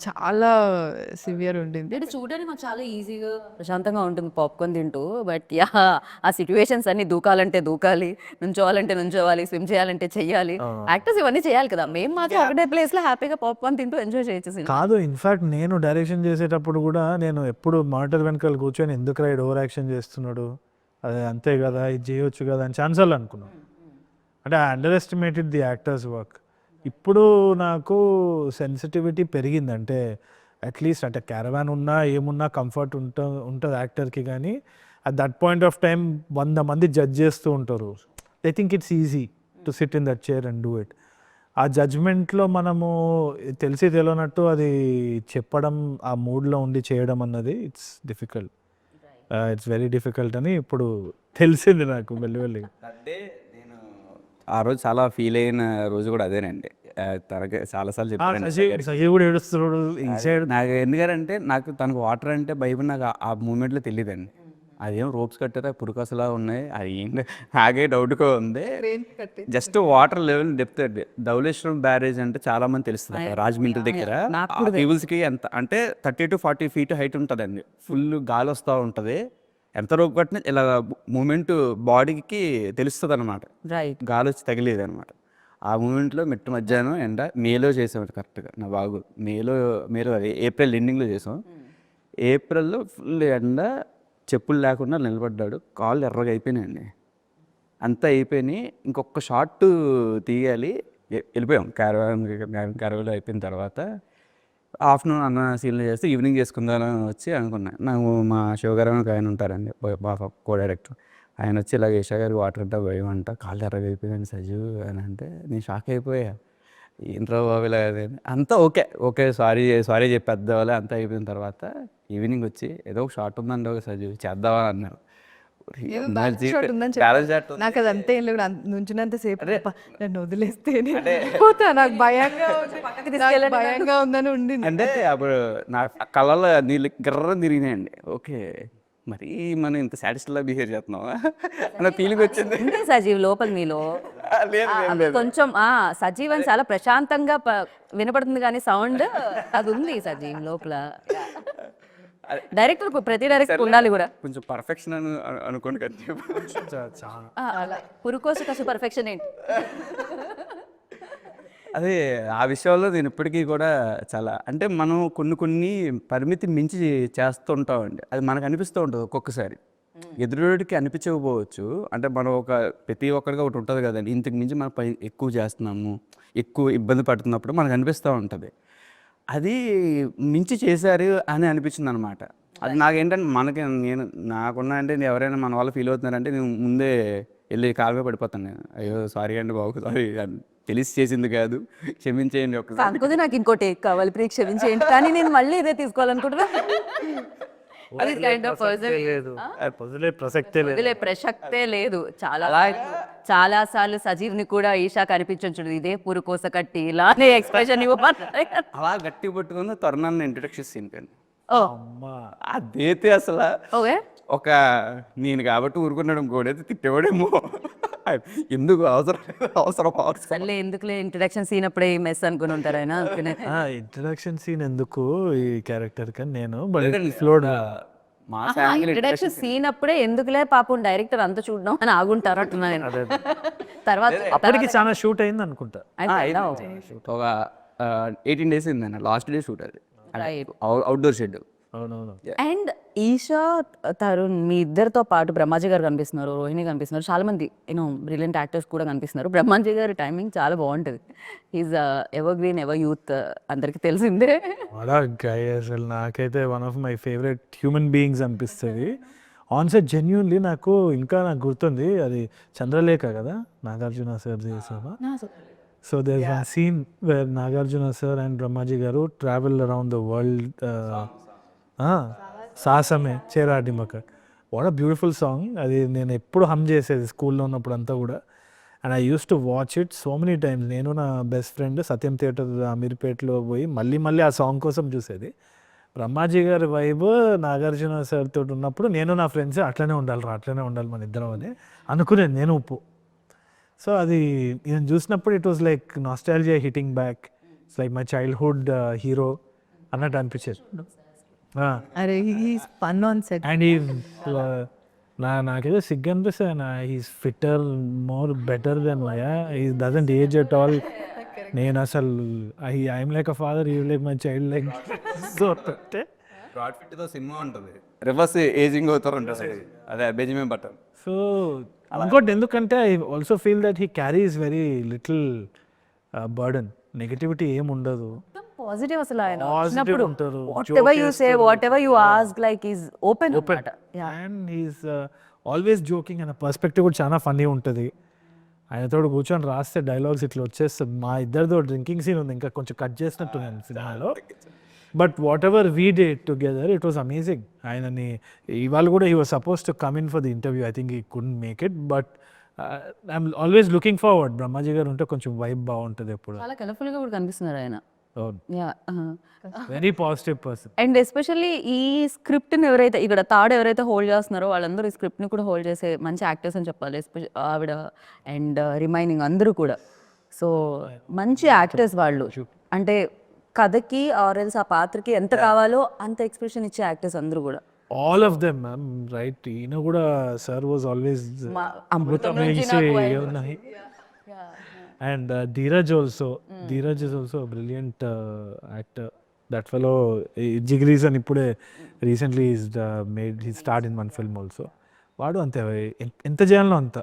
చాలా సివియర్ ఉండింది. అంటే చూడడానికి మాకు చాలా ఈజీగా ప్రశాంతంగా ఉంటుంది పాప్కార్న్ తింటూ, బట్ యా ఆ సిచ్యువేషన్స్ అన్ని దూకాలంటే దూకాలి, నుంచోవాలంటే నుంచోవాలి, స్విమ్ చేయాలంటే చెయ్యాలి, యాక్టర్స్ ఇవన్నీ చేయాలి కదా. మేము మాత్రం ఒకటే ప్లేస్ లో హ్యాపీగా పాప్కార్న్ తింటూ ఎంజాయ్ చేయొచ్చు. కాదు, ఇన్ఫాక్ట్ నేను డైరెక్షన్ చేసేటప్పుడు కూడా నేను ఎప్పుడు మానిటర్ వెనకాల కూర్చొని ఎందుకు రైడ్ ఓవర్ యాక్షన్ చేస్తున్నాడు, అదే అంతే కదా ఇది చేయొచ్చు కదా అని ఛాన్సాలు అనుకున్నాను. అంటే I under estimated the actors work. ఇప్పుడు నాకు సెన్సిటివిటీ పెరిగింది. అంటే అట్లీస్ట్ అంటే క్యారవాన్ ఉన్నా ఏమున్నా కంఫర్ట్ ఉంటుంది యాక్టర్కి, కానీ at that point of time 100 మంది జడ్జ్ చేస్తూ ఉంటారు. I think it's easy to SIT in that chair and do it. ఆ జడ్జ్మెంట్లో మనము తెలిసి తెలియనట్టు అది చెప్పడం, ఆ మూడ్లో ఉండి చేయడం అన్నది it's difficult, it's very difficult అని ఇప్పుడు తెలిసింది నాకు మెల్లిమెల్లిగా. అంటే నేను ఆ రోజు చాలా ఫీల్ అయిన రోజు కూడా అదేనండి. తనకి చాలాసార్లు చెప్పాను, సజీవ్ కూడా ఏడుస్తున్నాడు ఈ సైడ్. నాకు ఎందుకంటే నాకు తనకు వాటర్ అంటే భయం నాకు ఆ మూమెంట్లో తెలియదండి. అదేం రోప్స్ కట్టారా పురుకసలా ఉన్నాయి, అది ఏంటి నాకే డౌట్గా ఉంది. జస్ట్ వాటర్ లెవెల్ డెప్త్ అండి. ధవళేశ్వరం బ్యారేజ్ అంటే చాలా మంది తెలుస్తుంది రాజమండ్రి దగ్గర. పీపుల్స్కి ఎంత అంటే 30 to 40 feet హైట్ ఉంటుందండి. ఫుల్ గాలి వస్తూ ఉంటుంది. ఎంత రోప్ కట్టినా ఇలా మూమెంట్ బాడీకి తెలుస్తుంది అనమాట, గాలి వచ్చి తగిలేదు అనమాట. ఆ మూమెంట్లో మిట్ట మధ్యాహ్నం ఎండ మేలో చేసాం కరెక్ట్గా. నా బాగు మేలో అది ఏప్రిల్ ఎండింగ్లో చేసాం. ఏప్రిల్లో ఫుల్ ఎండ, చెప్పులు లేకుండా నిలబడ్డాడు, కాళ్ళు ఎర్రగా అయిపోయినాయండి. అంతా అయిపోయినాయి. ఇంకొక షార్ట్ తీయాలి, వెళ్ళిపోయాం క్యారవాన్లో. అయిపోయిన తర్వాత ఆఫ్టర్నూన్ అన్న సీన్లు చేస్తే ఈవినింగ్ చేసుకుందామని వచ్చి అనుకున్నాను. నాకు మా శివగారు ఆయన ఉంటారండి, మా కో డైరెక్టర్, ఆయన వచ్చి ఇలాగ ఈషా గారికి వాటర్ అంటే భయం అంట, కాళ్ళు ఎర్రగా అయిపోయాను సజీవ్ అని అంటే నేను షాక్ అయిపోయా. ఏంట్రా బాబు ఇలా అంతా ఓకే సారీ చెప్పి పెద్దవాళ్ళే అంతా అయిపోయిన తర్వాత ఈవినింగ్ వచ్చి ఏదో ఒక షార్ట్ ఉందండి ఒక సజీవ్ చేద్దామా అన్నారు. నాకు అది అంతే నుంచినంత సేపు నన్ను వదిలేస్తే పోతా, నాకు భయంగా ఉందని ఉండి. అంటే అప్పుడు నా కళ్ళలో నీళ్ళు గిర్ర తిరిగినాయండి. ఓకే మరి మనం ఇంత సాటిస్ఫైలా బిహేవ్ చేస్తున్నావా అన్న ఫీలింగ్ వచ్చింది. సజీవ్ లోపల మీలో కొంచెం సజీవ్ అని చాలా ప్రశాంతంగా వినపడుతుంది, కానీ సౌండ్ అది ఉంది సజీవ్ లోపల. డైరెక్టర్ ప్రతి డైరెక్టర్ ఉండాలి కూడా కొంచెం పర్ఫెక్షన్ అనుకోండి కదా. పురుకోసు కసు పర్ఫెక్షన్ ఏంటి అదే ఆ విషయంలో నేను ఇప్పటికీ కూడా చాలా అంటే మనం కొన్ని పరిమితి మించి చేస్తుంటామండి. అది మనకు అనిపిస్తూ ఉంటుంది ఒక్కొక్కసారి, ఎదురుడికి అనిపించకపోవచ్చు. అంటే మనం ప్రతి ఒక్కరిగా ఒకటి ఉంటుంది కదండి, ఇంతకు మించి మనం ఎక్కువ చేస్తున్నాము, ఎక్కువ ఇబ్బంది పడుతున్నప్పుడు మనకు అనిపిస్తూ ఉంటుంది. అది మించి చేశారు అని అనిపించింది అనమాట. అది నాకేంటంటే నాకున్న అంటే ఎవరైనా మన వాళ్ళు ఫీల్ అవుతున్నారంటే నేను ముందే వెళ్ళి కాలుగా పడిపోతాను. నేను అయ్యో సారీ అండి బాబు, సారీ తెలిసి చేసింది కాదు, క్షమించేయండి. కాకపోతే నాకు ఇంకో టేక్ కావాలి, ప్లీజ్ క్షమించేయండి, కానీ నేను మళ్ళీ ఇదే తీసుకోవాలనుకుంటున్నా. ప్రసక్తే లేదు. చాలా సార్లు సజీవ్ ని కూడా ఈషా కనిపించు, ఇదే పురుకోస కట్టి ఇలానే ఎక్స్ప్రెషన్ అలా గట్టి పట్టుకుని త్వరనాన్ని ఇంట్రొడక్షన్ సీన్ కానీ అదైతే అసలు ఒక నేను కాబట్టి ఊరుకున్నాడు, ఇంకోడైతే తిట్టేవాడేమో. ఎందుకు అవసరం ఎందుకులే ఇంట్రడక్షన్ సీన్ అప్పుడే మెస్ అనుకుని ఉంటారు ఆయన. ఇంట్రడక్షన్ సీన్ ఎందుకు ఈ క్యారెక్టర్ కానీ నేను ఇంట్రడక్షన్ సీన్ అప్పుడే ఎందుకులే పాపం డైరెక్టర్ అంతా చూడడం అని ఆగుంటారు అంటున్నా నేను. తర్వాత అప్పటికి చాలా షూట్ అయింది అనుకుంటా. ఒక 18 days అయిందన్న, లాస్ట్ డే షూట్ అది outdoor shed. And Esha, Tarun మీ ఇద్దరితో పాటు బ్రహ్మాజీ గారు కనిపిస్తున్నారు, రోహిణి కనిపిస్తున్నారు, చాలా మంది బ్రిలియంట్ యాక్టర్స్ కూడా కనిపిస్తున్నారు. బ్రహ్మాజీ గారి టైమింగ్ చాలా బాగుంటుంది. Is ever green, ever youth, అందరికి తెలిసిందే. అసలు నాకైతే one of my favourite human beings అనిపిస్తుంది ఆన్ సెట్. జెన్యూన్లీ నాకు గుర్తుంది, అది చంద్రలేఖ కదా నాగార్జున సార్ చేసావా. So there's one scene where Nagarjuna sir and Brahmaji garu travel around the world. Saasame Cheradimaka. What a beautiful song. Adi nenu eppudu hum chesedi school lo unnappudu anta kuda. And I used to watch it so many times. Nenu na best friend Satyam Theatre Amirpet lo poyi malli aa song kosam chusedi. Brahmaji గారి vibe Nagarjuna sir తోటి ఉన్నప్పుడు నేను నా friends అట్లనే ఉండాలి మన ఇద్దరం అని అనుకునేది నేను ఉప్పు. సో అది నేను చూసినప్పుడు it was like nostalgia hitting back. It's like my childhood hero అన్నట్టు అనిపించేది. అరే he's fun on set. And ఈ నాకేదో సిగ్గు అనిపిస్తుంది. He's fitter, more better than he doesn't age at all. నేను అసలు I'm like a father, you like my child like. So Brad ఫిట్తో సినిమా ఉంటుంది, రివర్స్ ఏజింగ్ అవుతారు ఉంటుంది, అదే బెంజమిన్ బటన్. సో ఇంకోటి ఎందుకంటే I also feel that he carries very little burden. Negativity ఏం ఉండదు, పాజిటివ్ అసలు ఆయన Positive వచ్చినప్పుడు ఉంటారు, what joke ever you say, what ever you ask, like is open. And he's always joking. అనే perspective కూడా చాలా ఫన్నీ ఉంటుంది. ఆయనతో కూర్చొని రాస్తే డైలాగ్స్ ఇట్లా వచ్చేస్తుంది. మా ఇద్దరితో డ్రింకింగ్ సీన్ ఉంది, ఇంకా కొంచెం కట్ చేసినట్టున్నాను సినిమాలో. But whatever we did together it was amazing. ఆయనని ఇవాళ కూడా he was suppose to come in for the interview. I think he couldn't make it, but I'm always looking forward. Brahmaji గారు ఉంటే కొంచెం వైబ్ బాగుంటుంది ఎప్పుడు. చాలా కలర్ఫుల్ గా కూడా కనిపిస్తున్నారు ఆయన. Very positive person. And especially ఈ స్క్రిప్ట్ని ఎవరైతే ఇక్కడ థర్డ్ ఎవరైతే హోల్డ్ చేస్తున్నారో వాళ్ళందరూ ఈ స్క్రిప్ట్ని కూడా హోల్డ్ చేసే మంచి యాక్టర్స్ అని చెప్పాలి. ఆవిడ అండ్ రిమైనింగ్ అందరూ కూడా. సో మంచి యాక్టర్స్ వాళ్ళు. అంటే కథకి ఆర్ఎల్స్ ఆ పాత్రకి ఎంత కావాలో అంత ఎక్స్ప్రెషన్ ఇచ్చే యాక్టర్స్ అందరూ కూడా. All of them ma'am, right. ఈయన కూడా సార్ వాజ్ ఆల్వేస్ అమృతం ఉన్నాయి. And Dheeraj also. Dheeraj is also a brilliant actor. That fellow, Jigris and ippude recently is made his start in one film also. వాడు అంతే ఎంత చేయాలో అంత.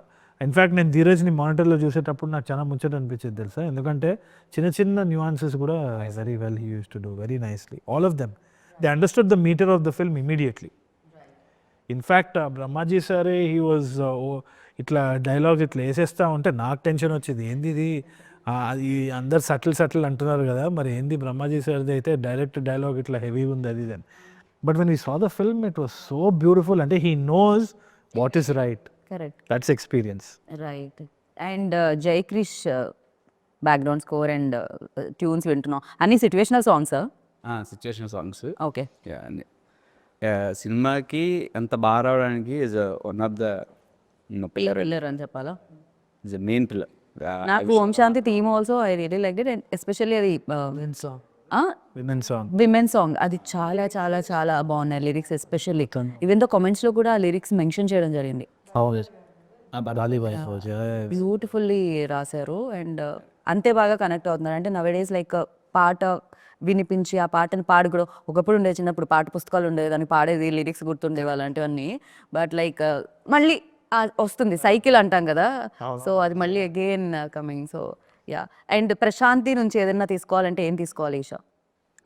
In fact నేను ధీరజ్ని మానిటర్లో చూసేటప్పుడు నాకు చాలా ముచ్చట అనిపించేది తెలుసా. ఎందుకంటే చిన్న చిన్న న్యూఆన్సెస్ కూడా very well he used to do very nicely. All of them they understood the metre of the film immediately. In fact Brahmaji సారే హీ వాజ్ ఇట్లా డైలాగ్ ఇట్లా వేసేస్తా ఉంటే నాకు టెన్షన్ వచ్చేది. ఏంది ఇది, అది అందరు సటిల్ అంటున్నారు కదా, మరి ఏంది బ్రహ్మాజీ సార్ది అయితే డైరెక్ట్ డైలాగ్ ఇట్లా హెవీ ఉంది అది ఇది అని. But when we saw the film it was so beautiful. అంటే he knows what is right. Correct, that's experience. Right. And Jayakrish background score and tunes వింటున్నాం. అన్ని situational songs. Situation songs. Okay. సినిమాకి ఎంత బాగా రావడానికి is one of the pillar అని చెప్పాలా. Is main pillar. నాకు Om Shanti theme also I really like it. And especially అది విమెన్ సాంగ్ అది చాలా చాలా చాలా బాగున్నాయి lyrics. Especially even though comments లో కూడా లిరిక్స్ మెన్షన్ చేయడం జరిగింది. బ్యూటిఫుల్లీ రాశారు. అండ్ అంతే బాగా కనెక్ట్ అవుతున్నారు. అంటే నవేడేస్ లైక్ పాట వినిపించి ఆ పాటను పాడు కూడా ఒకప్పుడు ఉండే, చిన్నప్పుడు పాట పుస్తకాలు ఉండేది, దానికి పాడేది, లిరిక్స్ గుర్తుండేవి అలాంటివన్నీ. బట్ లైక్ మళ్ళీ వస్తుంది సైకిల్ అంటాం కదా, సో అది మళ్ళీ again coming. So yeah. And Prashanthi నుంచి ఏదైనా తీసుకోవాలంటే ఏం తీసుకోవాలి ఈషా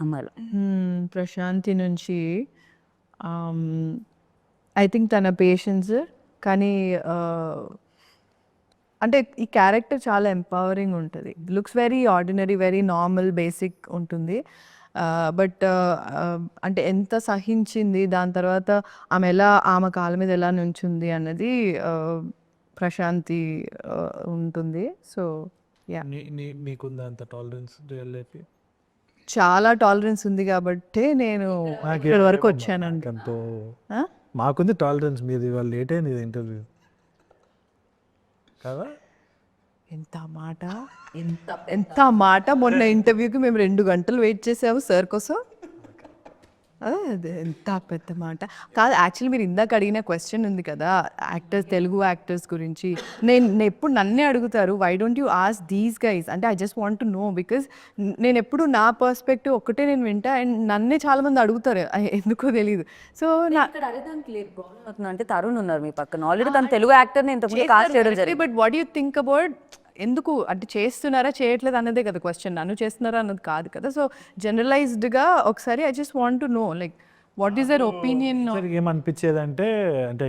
అమ్మాయిలో? ప్రశాంతి నుంచి ఐ థింక్ తన పేషెన్స్. కానీ అంటే ఈ క్యారెక్టర్ చాలా ఎంపవరింగ్ ఉంటుంది. Looks very ordinary, very normal, basic ఉంటుంది. బట్ అంటే ఎంత సహించింది, దాని తర్వాత ఆమె ఎలా ఆమె కాళ్ళ మీద ఎలా నుంచుంది అన్నది ప్రశాంతి ఉంటుంది. సో యా, మీకుందా అంత టాలరెన్స్? చాలా టాలరెన్స్ ఉంది కాబట్టి నేను ఇక్కడ వరకు వచ్చానండి. మాకుంది టాలరెన్స్. మీది ఇవాళ లేట్ అయింది ఇంటర్వ్యూ కదా. ఎంత మాట మొన్న ఇంటర్వ్యూకి మేము 2 గంటలు వెయిట్ చేసాము సార్ కోసం. అదే ఎంత పెద్ద మాట కాదు. యాక్చువల్లీ మీరు ఇందాక అడిగిన క్వశ్చన్ ఉంది కదా యాక్టర్స్, తెలుగు యాక్టర్స్ గురించి. నేను ఎప్పుడు నన్నే అడుగుతారు, why don't you ask these guys అంటే I just want to know. Because నేను ఎప్పుడు నా పర్స్పెక్టివ్ ఒక్కటే నేను వింటా, అండ్ నన్నే చాలా మంది అడుగుతారు, ఎందుకో తెలియదు. సో అంటే తరుణ్ ఉన్నారు మీ పక్కన, ఆల్రెడీ తను తెలుగు యాక్టర్ ఇంతకుముందు కాస్ట్ చేయడం జరిగింది. But what you think about ఎందుకు అంటే చేస్తున్నారా చేయట్లేదు అన్నదే కదా క్వశ్చన్, నన్ను చేస్తున్నారా అన్నది కాదు కదా. సో జనరలైజ్డ్గా ఒకసారి I just want to know like what is their opinion. ఏమనిపించేది అంటే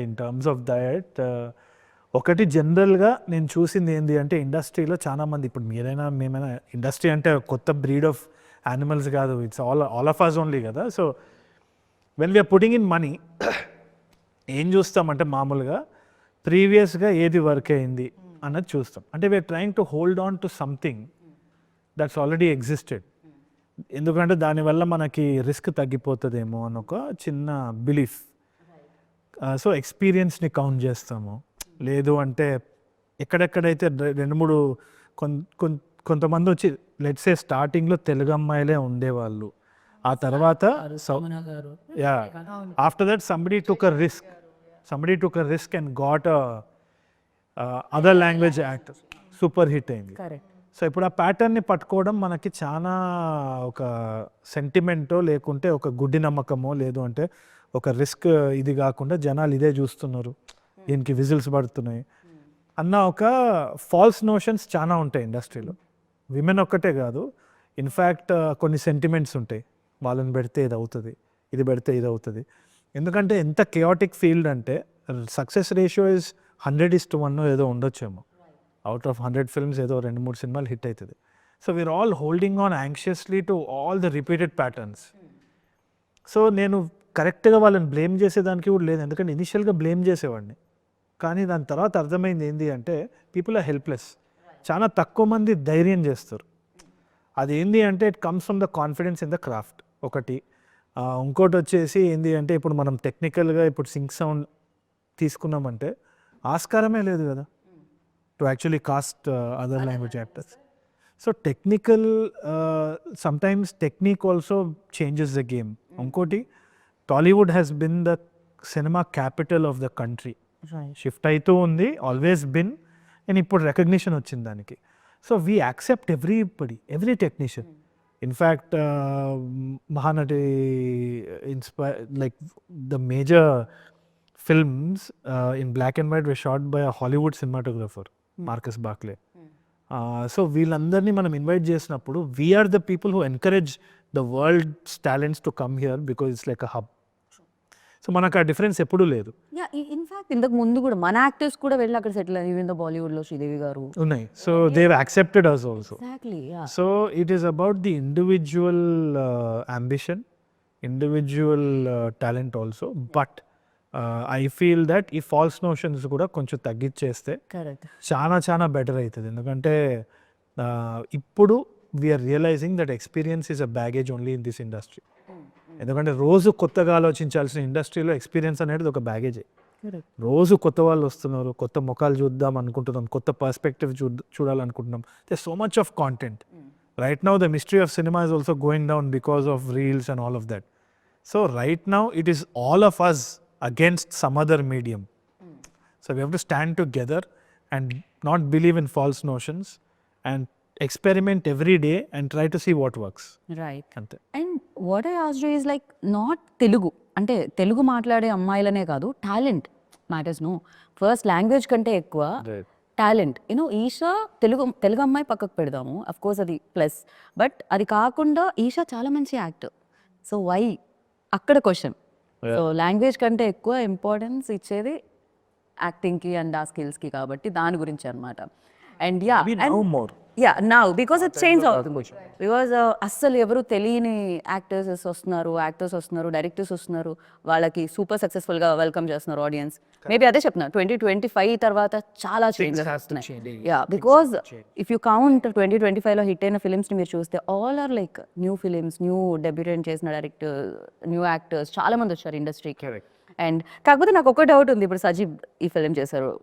ఇన్ టర్మ్స్ ఆఫ్ దట్ ఒకటి జనరల్గా నేను చూసింది ఏంటి అంటే ఇండస్ట్రీలో చాలా మంది, ఇప్పుడు మీరైనా మేమైనా, ఇండస్ట్రీ అంటే కొత్త బ్రీడ్ ఆఫ్ యానిమల్స్ కాదు, it's all of us only కదా. So when we are putting in money ఏం చూస్తామంటే మామూలుగా ప్రీవియస్గా ఏది వర్క్ అయింది అన్నది చూస్తాం. అంటే we're trying to hold on to something that's already existed. ఎందుకంటే దానివల్ల మనకి రిస్క్ తగ్గిపోతుందేమో అని ఒక చిన్న బిలీఫ్. సో ఎక్స్పీరియన్స్ని కౌంట్ చేస్తాము. లేదు అంటే ఎక్కడెక్కడైతే 2-3 కొంతమంది వచ్చి లెట్సే స్టార్టింగ్లో తెలుగు అమ్మాయిలే ఉండేవాళ్ళు, ఆ తర్వాత yeah after that somebody took a risk and got other language actor, super hit అయింది. కరెక్ట్. సో ఇప్పుడు ఆ ప్యాటర్న్ని పట్టుకోవడం మనకి చాలా ఒక సెంటిమెంటో లేకుంటే ఒక గుడ్డి నమ్మకమో, లేదు అంటే ఒక రిస్క్ ఇది కాకుండా జనాలు ఇదే చూస్తున్నారు, దీనికి విజిల్స్ పడుతున్నాయి అన్న ఒక ఫాల్స్ నోషన్స్ చాలా ఉంటాయి ఇండస్ట్రీలో. విమెన్ ఒక్కటే కాదు, ఇన్ఫ్యాక్ట్ కొన్ని సెంటిమెంట్స్ ఉంటాయి, వాళ్ళని పెడితే ఇది అవుతుంది, ఇది పెడితే ఇది అవుతుంది. ఎందుకంటే ఎంత కెయాటిక్ ఫీల్డ్ అంటే సక్సెస్ రేషియో ఇస్ 100:1 ఏదో ఉండొచ్చేమో. అవుట్ ఆఫ్ 100 ఫిల్మ్స్ ఏదో 2-3 సినిమాలు హిట్ అవుతుంది. So we are all holding on anxiously to all the repeated patterns. So నేను కరెక్ట్గా వాళ్ళని బ్లేమ్ చేసేదానికి కూడా లేదు, ఎందుకంటే ఇనిషియల్గా బ్లేమ్ చేసేవాడిని. కానీ దాని తర్వాత అర్థమైంది ఏంటి అంటే పీపుల్ ఆర్ హెల్ప్లెస్. చాలా తక్కువ మంది ధైర్యం చేస్తారు. అది ఏంటి అంటే it comes from the confidence in the craft ఒకటి. ఇంకోటి వచ్చేసి ఏంటి అంటే ఇప్పుడు మనం టెక్నికల్గా ఇప్పుడు సింక్ సౌండ్ తీసుకున్నామంటే ఆస్కారమే లేదు కదా to actually cast other language actors. So technical sometimes technique also changes the game. ఇంకోటి Tollywood has been the cinema capital of the country. Shift అవుతూ ఉంది, ఆల్వేస్ బిన్, అండ్ ఇప్పుడు రికగ్నిషన్ వచ్చింది దానికి. So we accept every technician. In fact Mahanati like the major films in black and white were shot by a Hollywood cinematographer, Marcus Barclay. So వీళ్ళందరినీ మనం invite చేసినప్పుడు we're the people who encourage the world's talents to come here because it's like a hub. So మనకు ఆ difference ఎప్పుడూ లేదు. Yeah, in fact ఇంతకు ముందు కూడా మన యాక్టర్స్ కూడా వెళ్ళి అక్కడ సెటిల్ అయ్యి, ఈవెన్ ద బాలీవుడ్లో శ్రీదేవి గారు ఉన్నాయి. So they have accepted us also. Exactly. So it is about the individual ambition, individual talent also. But I feel that ఈ ఫాల్స్ నోషన్స్ కూడా కొంచెం తగ్గించేస్తే కరెక్ట్, చాలా బెటర్ అవుతుంది. ఎందుకంటే ఇప్పుడు we're realising that experience is a baggage only in this industry. ఎందుకంటే రోజు కొత్తగా ఆలోచించాల్సిన ఇండస్ట్రీలో ఎక్స్పీరియన్స్ అనేది ఒక బ్యాగేజే. రోజు కొత్త వాళ్ళు వస్తున్నారు, కొత్త ముఖాలు చూద్దాం అనుకుంటున్నాం, కొత్త పర్స్పెక్టివ్ చూడాలనుకుంటున్నాం. They so much of content. Right now the mystery of cinema is also going down because of reels and all of that. So right now it is all of us against some other medium. So we have to stand together and not believe in false notions and experiment every day and try to see what works. Right. Ante. And what I asked is like not Telugu అంటే తెలుగు మాట్లాడే అమ్మాయిలనే కాదు, talent matters. No, first language కంటే ఎక్కువ talent. You know Eesha Telugu అమ్మాయి పక్కకు పెడదాము, of course అది ప్లస్. బట్ అది కాకుండా ఈషా చాలా మంచి యాక్టర్. సో వై అక్కడ క్వశ్చన్. సో లాంగ్వేజ్ కంటే ఎక్కువ ఇంపార్టెన్స్ ఇచ్చేది యాక్టింగ్కి అండ్ ఆ స్కిల్స్కి, కాబట్టి దాని గురించి అనమాట. And yeah, now because it change అవుతుంది. బికాజ్ అస్సలు ఎవరు తెలియని యాక్టర్స్ వస్తున్నారు, డైరెక్టర్స్ వస్తున్నారు, వాళ్ళకి సూపర్ సక్సెస్ఫుల్గా వెల్కమ్ చేస్తున్నారు ఆడియన్స్. మేబీ అదే చెప్తున్నా, 2025 తర్వాత చాలా చేంజెస్ వస్తున్నాయి. Yeah, because if you count 2025లో హిట్ అయిన ఫిలిమ్స్ని మీరు చూస్తే all are like new films, new debutant చేసిన డైరెక్టర్, న్యూ యాక్టర్స్ చాలా మంది వచ్చారు ఇండస్ట్రీకి. అండ్ కాకపోతే నాకు ఒక డౌట్ ఉంది, ఇప్పుడు సజీవ్ ఈ ఫిలిం చేశారు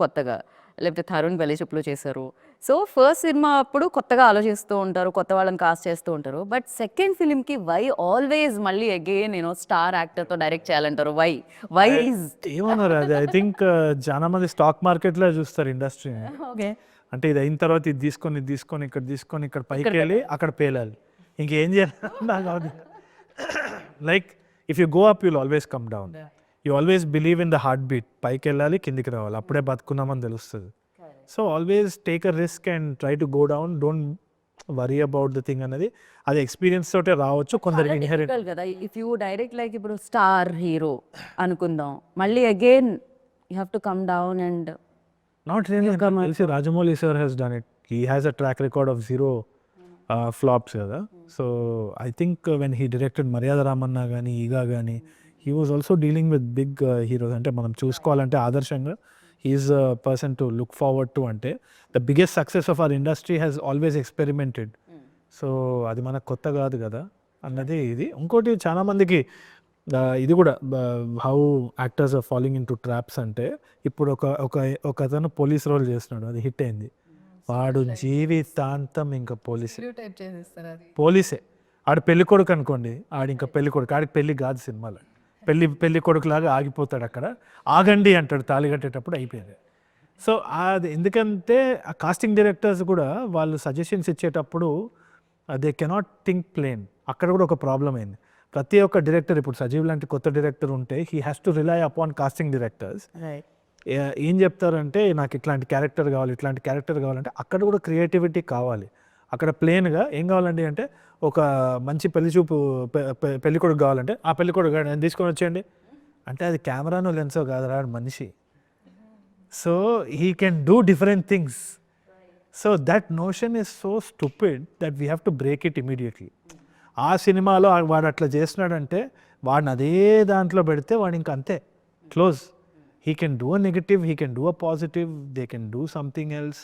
కొత్తగా, లేకపోతే తరుణ్ వెలిచుప్లు చేశారు. సో ఫస్ట్ సినిమా అప్పుడు కొత్తగా ఆలోచిస్తూ ఉంటారు, కొత్త వాళ్ళని కాస్ట్ చేస్తూ ఉంటారు. బట్ సెకండ్ ఫిలింకి వై ఆల్వేస్ మళ్ళీ అగైన్ స్టార్ యాక్టర్తో డైరెక్ట్ చేయాలంటారు? వై ఈజ్ ఏమన్నారు అది? ఐ థింక్ చాలా మంది స్టాక్ మార్కెట్లో చూస్తారు ఇండస్ట్రీని. ఓకే, అంటే ఇది అయిన తర్వాత ఇది తీసుకొని ఇక్కడ పైకి వెళ్ళి అక్కడ పేలాలి, ఇంకేం చేయాలి నాకు. Like if you go up you'll always come down. You always believe in the heart beat. పైకి వెళ్ళాలి, కిందికి రావాలి, అప్పుడే బతుకున్నామని తెలుస్తుంది. So always take a risk and try to go down, don't worry about the thing అనేది. అది experience తోటే రావచ్చు కొందరికి ఇన్హెరెంట్ కదా. ఇఫ్ యూ డైరెక్ట్ లైక్ ఇప్పుడు స్టార్ హీరో అనుకుందాం, మళ్ళీ again you have to come down and not really. తెలిసి Rajamouli sir has done it. He has a track record of 0 flops కదా. So I think when he directed Maryada Ramanna కానీ, ఈగా కానీ, he was also dealing with big heroes. అంటే మనం చూసుకోవాలంటే ఆదర్శంగా he's a person to look forward to. అంటే the biggest success of our industry has always experimented so అది మనకు కొత్త కాదు కదా అన్నది ఇది. ఇంకోటి చాలామందికి ఇది కూడా how actors are following into traps అంటే, ఇప్పుడు ఒక అతను పోలీస్ రోల్ చేస్తున్నాడు, అది హిట్ అయింది, వాడు జీవితాంతం ఇంకా పోలీసే. ఆడు పెళ్లి కొడుకు అనుకోండి, ఆడు ఇంకా పెళ్లి కొడుకు, ఆడికి పెళ్లి కాదు సినిమాలో, పెళ్లి కొడుకులాగా ఆగిపోతాడు అక్కడ. ఆగండి అంటాడు తాళి కట్టేటప్పుడు, అయిపోయింది. సో అది ఎందుకంటే ఆ కాస్టింగ్ డైరెక్టర్స్ కూడా వాళ్ళు సజెషన్స్ ఇచ్చేటప్పుడు దే కెనాట్ థింక్ ప్లేన్. అక్కడ కూడా ఒక ప్రాబ్లం అయింది. ప్రతి ఒక్క డైరెక్టర్, ఇప్పుడు సజీవ్ లాంటి కొత్త డైరెక్టర్ ఉంటే he has to rely upon casting directors. ఏం చెప్తారంటే నాకు ఇట్లాంటి క్యారెక్టర్ కావాలి, ఇట్లాంటి క్యారెక్టర్ కావాలంటే అక్కడ కూడా క్రియేటివిటీ కావాలి. అక్కడ ప్లేన్గా ఏం కావాలండి అంటే, ఒక మంచి పెళ్లి కొడుకు కావాలంటే ఆ పెళ్లి కొడుకు తీసుకొని వచ్చేయండి అంటే అది కెమెరానో లెన్సో కాదు, రాడు మనిషి. So he can do different things. So that notion is so stupid that we have to break it immediately. ఆ సినిమాలో వాడు అట్లా చేస్తున్నాడంటే వాడిని అదే దాంట్లో పెడితే వాడు ఇంకా అంతే, close. He can do a negative, he can do a positive, they can do something else.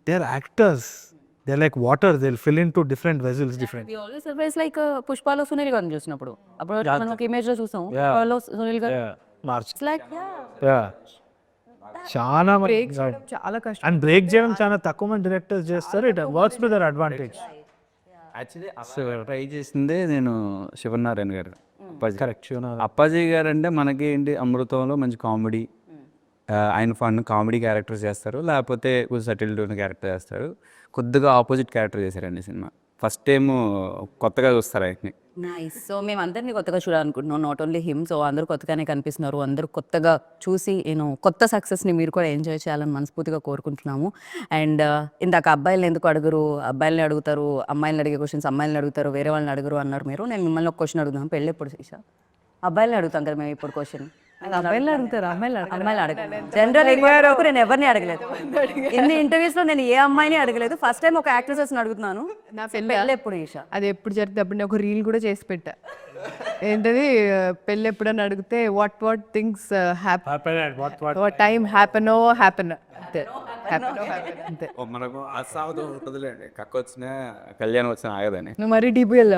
They're actors. They're like water, they'll fill into different vessels, different. We always surprise like పుష్పలో సునీల్ గారిని చూసినప్పుడు, అప్పుడు మనం ఒక image లో చూసాం, పుష్పలో సునీల్ గారు March. It's like Yeah. చాలా చాలా కష్టం. అండ్ బ్రేక్ చేయడం చాలా తక్కువ మంది డైరెక్టర్స్ చేస్తారు. It works to their advantage. Actually అసలు ట్రై చేసిందే నేను శివనారాయణ గారు, కరెక్ట్. అప్పాజీ గారు అంటే మనకి ఏంటి, అమృతంలో మంచి కామెడీ, ఆయన ఫన్ కామెడీ క్యారెక్టర్స్ చేస్తారు, లేకపోతే కొంచెం సటిల్డ్ ఉన్న క్యారెక్టర్ చేస్తారు. కొద్దిగా ఆపోజిట్ క్యారెక్టర్ చేశారండి సినిమా. ఫస్ట్ టైం కొత్తగా చూస్తారు ఆయన్ని. నైస్. సో మేము అందరినీ కొత్తగా చూడాలనుకుంటున్నాం, నాట్ ఓన్లీ హిమ్. సో అందరూ కొత్తగానే కనిపిస్తున్నారు, అందరూ కొత్తగా చూసి కొత్త సక్సెస్ని మీరు కూడా ఎంజాయ్ చేయాలని మనస్ఫూర్తిగా కోరుకుంటున్నాము. అండ్ ఇందాక అబ్బాయిలు ఎందుకు అడుగురు, అబ్బాయిలని అడుగుతారు, అమ్మాయిలను అడిగే క్వశ్చన్స్ అమ్మాయిలను అడుగుతారు, వేరే వాళ్ళని అడుగురు అన్నారు మీరు. నేను మిమ్మల్ని ఒక క్వశ్చన్ అడుగుతాను, పెళ్ళి ఎప్పుడు చేసా? అబ్బాయిలని అడుగుతాం కదా మేము ఇప్పుడు క్వశ్చన్. అబ్బాయిలు అడుగుతారు, అమ్మాయిలు అడగలేదు. జనరల్ వరకు నేను ఎవరిని అడగలేదు, ఎన్ని ఇంటర్వ్యూస్ లో నేను ఏ అమ్మాయిని అడగలేదు. ఫస్ట్ టైం ఒక యాక్ట్రెసెస్ అడుగుతున్నాను, నా పెళ్ళి ఎప్పుడు చేసా? అది ఎప్పుడు జరిగితే అప్పుడు నేను ఒక రీల్ కూడా చేసి పెట్టా. ఏంటది, పెళ్ళి ఎప్పుడని అడిగితే what things happen time happen అంతే, అంతే. మనకు అసావతం ఉంటుందిలేండి, కక్క వచ్చిన కళ్యాణం వచ్చిన ఆగదని. నువ్వు మరీ డీపీఎల్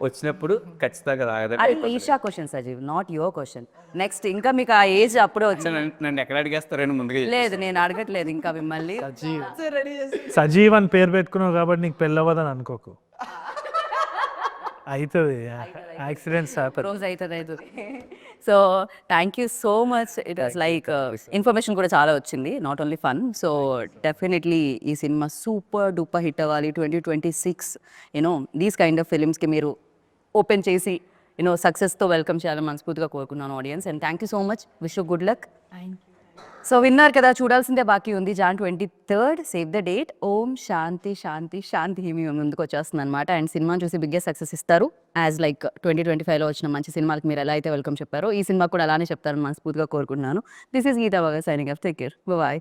వచ్చినప్పుడు ఖచ్చితంగా ఆగదని. అది Eesha question Sajeev, not your question. Next ఇంకా మీకు ఆ ఏజ్ అప్పుడే వచ్చింది. నన్ను ఎక్కడ అడిగేస్తారని ముందుగా లేదు, నేను అడగట్లేదు ఇంకా మిమ్మల్ని. సజీవ్ అని పేరు పెట్టుకున్నావు కాబట్టి నీకు పెళ్ళవదని అనుకోకు, అవుతుంది. యాక్సిడెంట్స్ రోజు అవుతుంది. So thank you so much. It was like information కూడా చాలా వచ్చింది, not only fun. So definitely ఈ సినిమా సూపర్ డూపర్ హిట్ అవ్వాలి. 2026 దీస్ కైండ్ ఆఫ్ ఫిలిమ్స్కి మీరు ఓపెన్ చేసి సక్సెస్తో వెల్కమ్ చేయాలని మనస్ఫూర్తిగా కోరుకున్నాను audience. And thank you so much, wish you good luck. So విన్నారు కదా, చూడాల్సిందే బాకీ ఉంది. Jan 23rd, save the date. Om Shanti Shanti Shanti మీ ముందుకు వచ్చేస్తుంది అనమాట. అండ్ సినిమాని చూసి బిగ్గెస్ట్ సక్సెస్ ఇస్తారు. యాజ్ లైక్ 2025లో వచ్చిన మంచి సినిమాలకు మీరు ఎలా అయితే వెల్కమ్ చెప్పారో, ఈ సినిమా కూడా అలానే చెప్తారని మనస్ఫూర్తిగా కోరుకుంటున్నాను. దిస్ ఈస్ గీతా బాగా signing off. Take care, bye.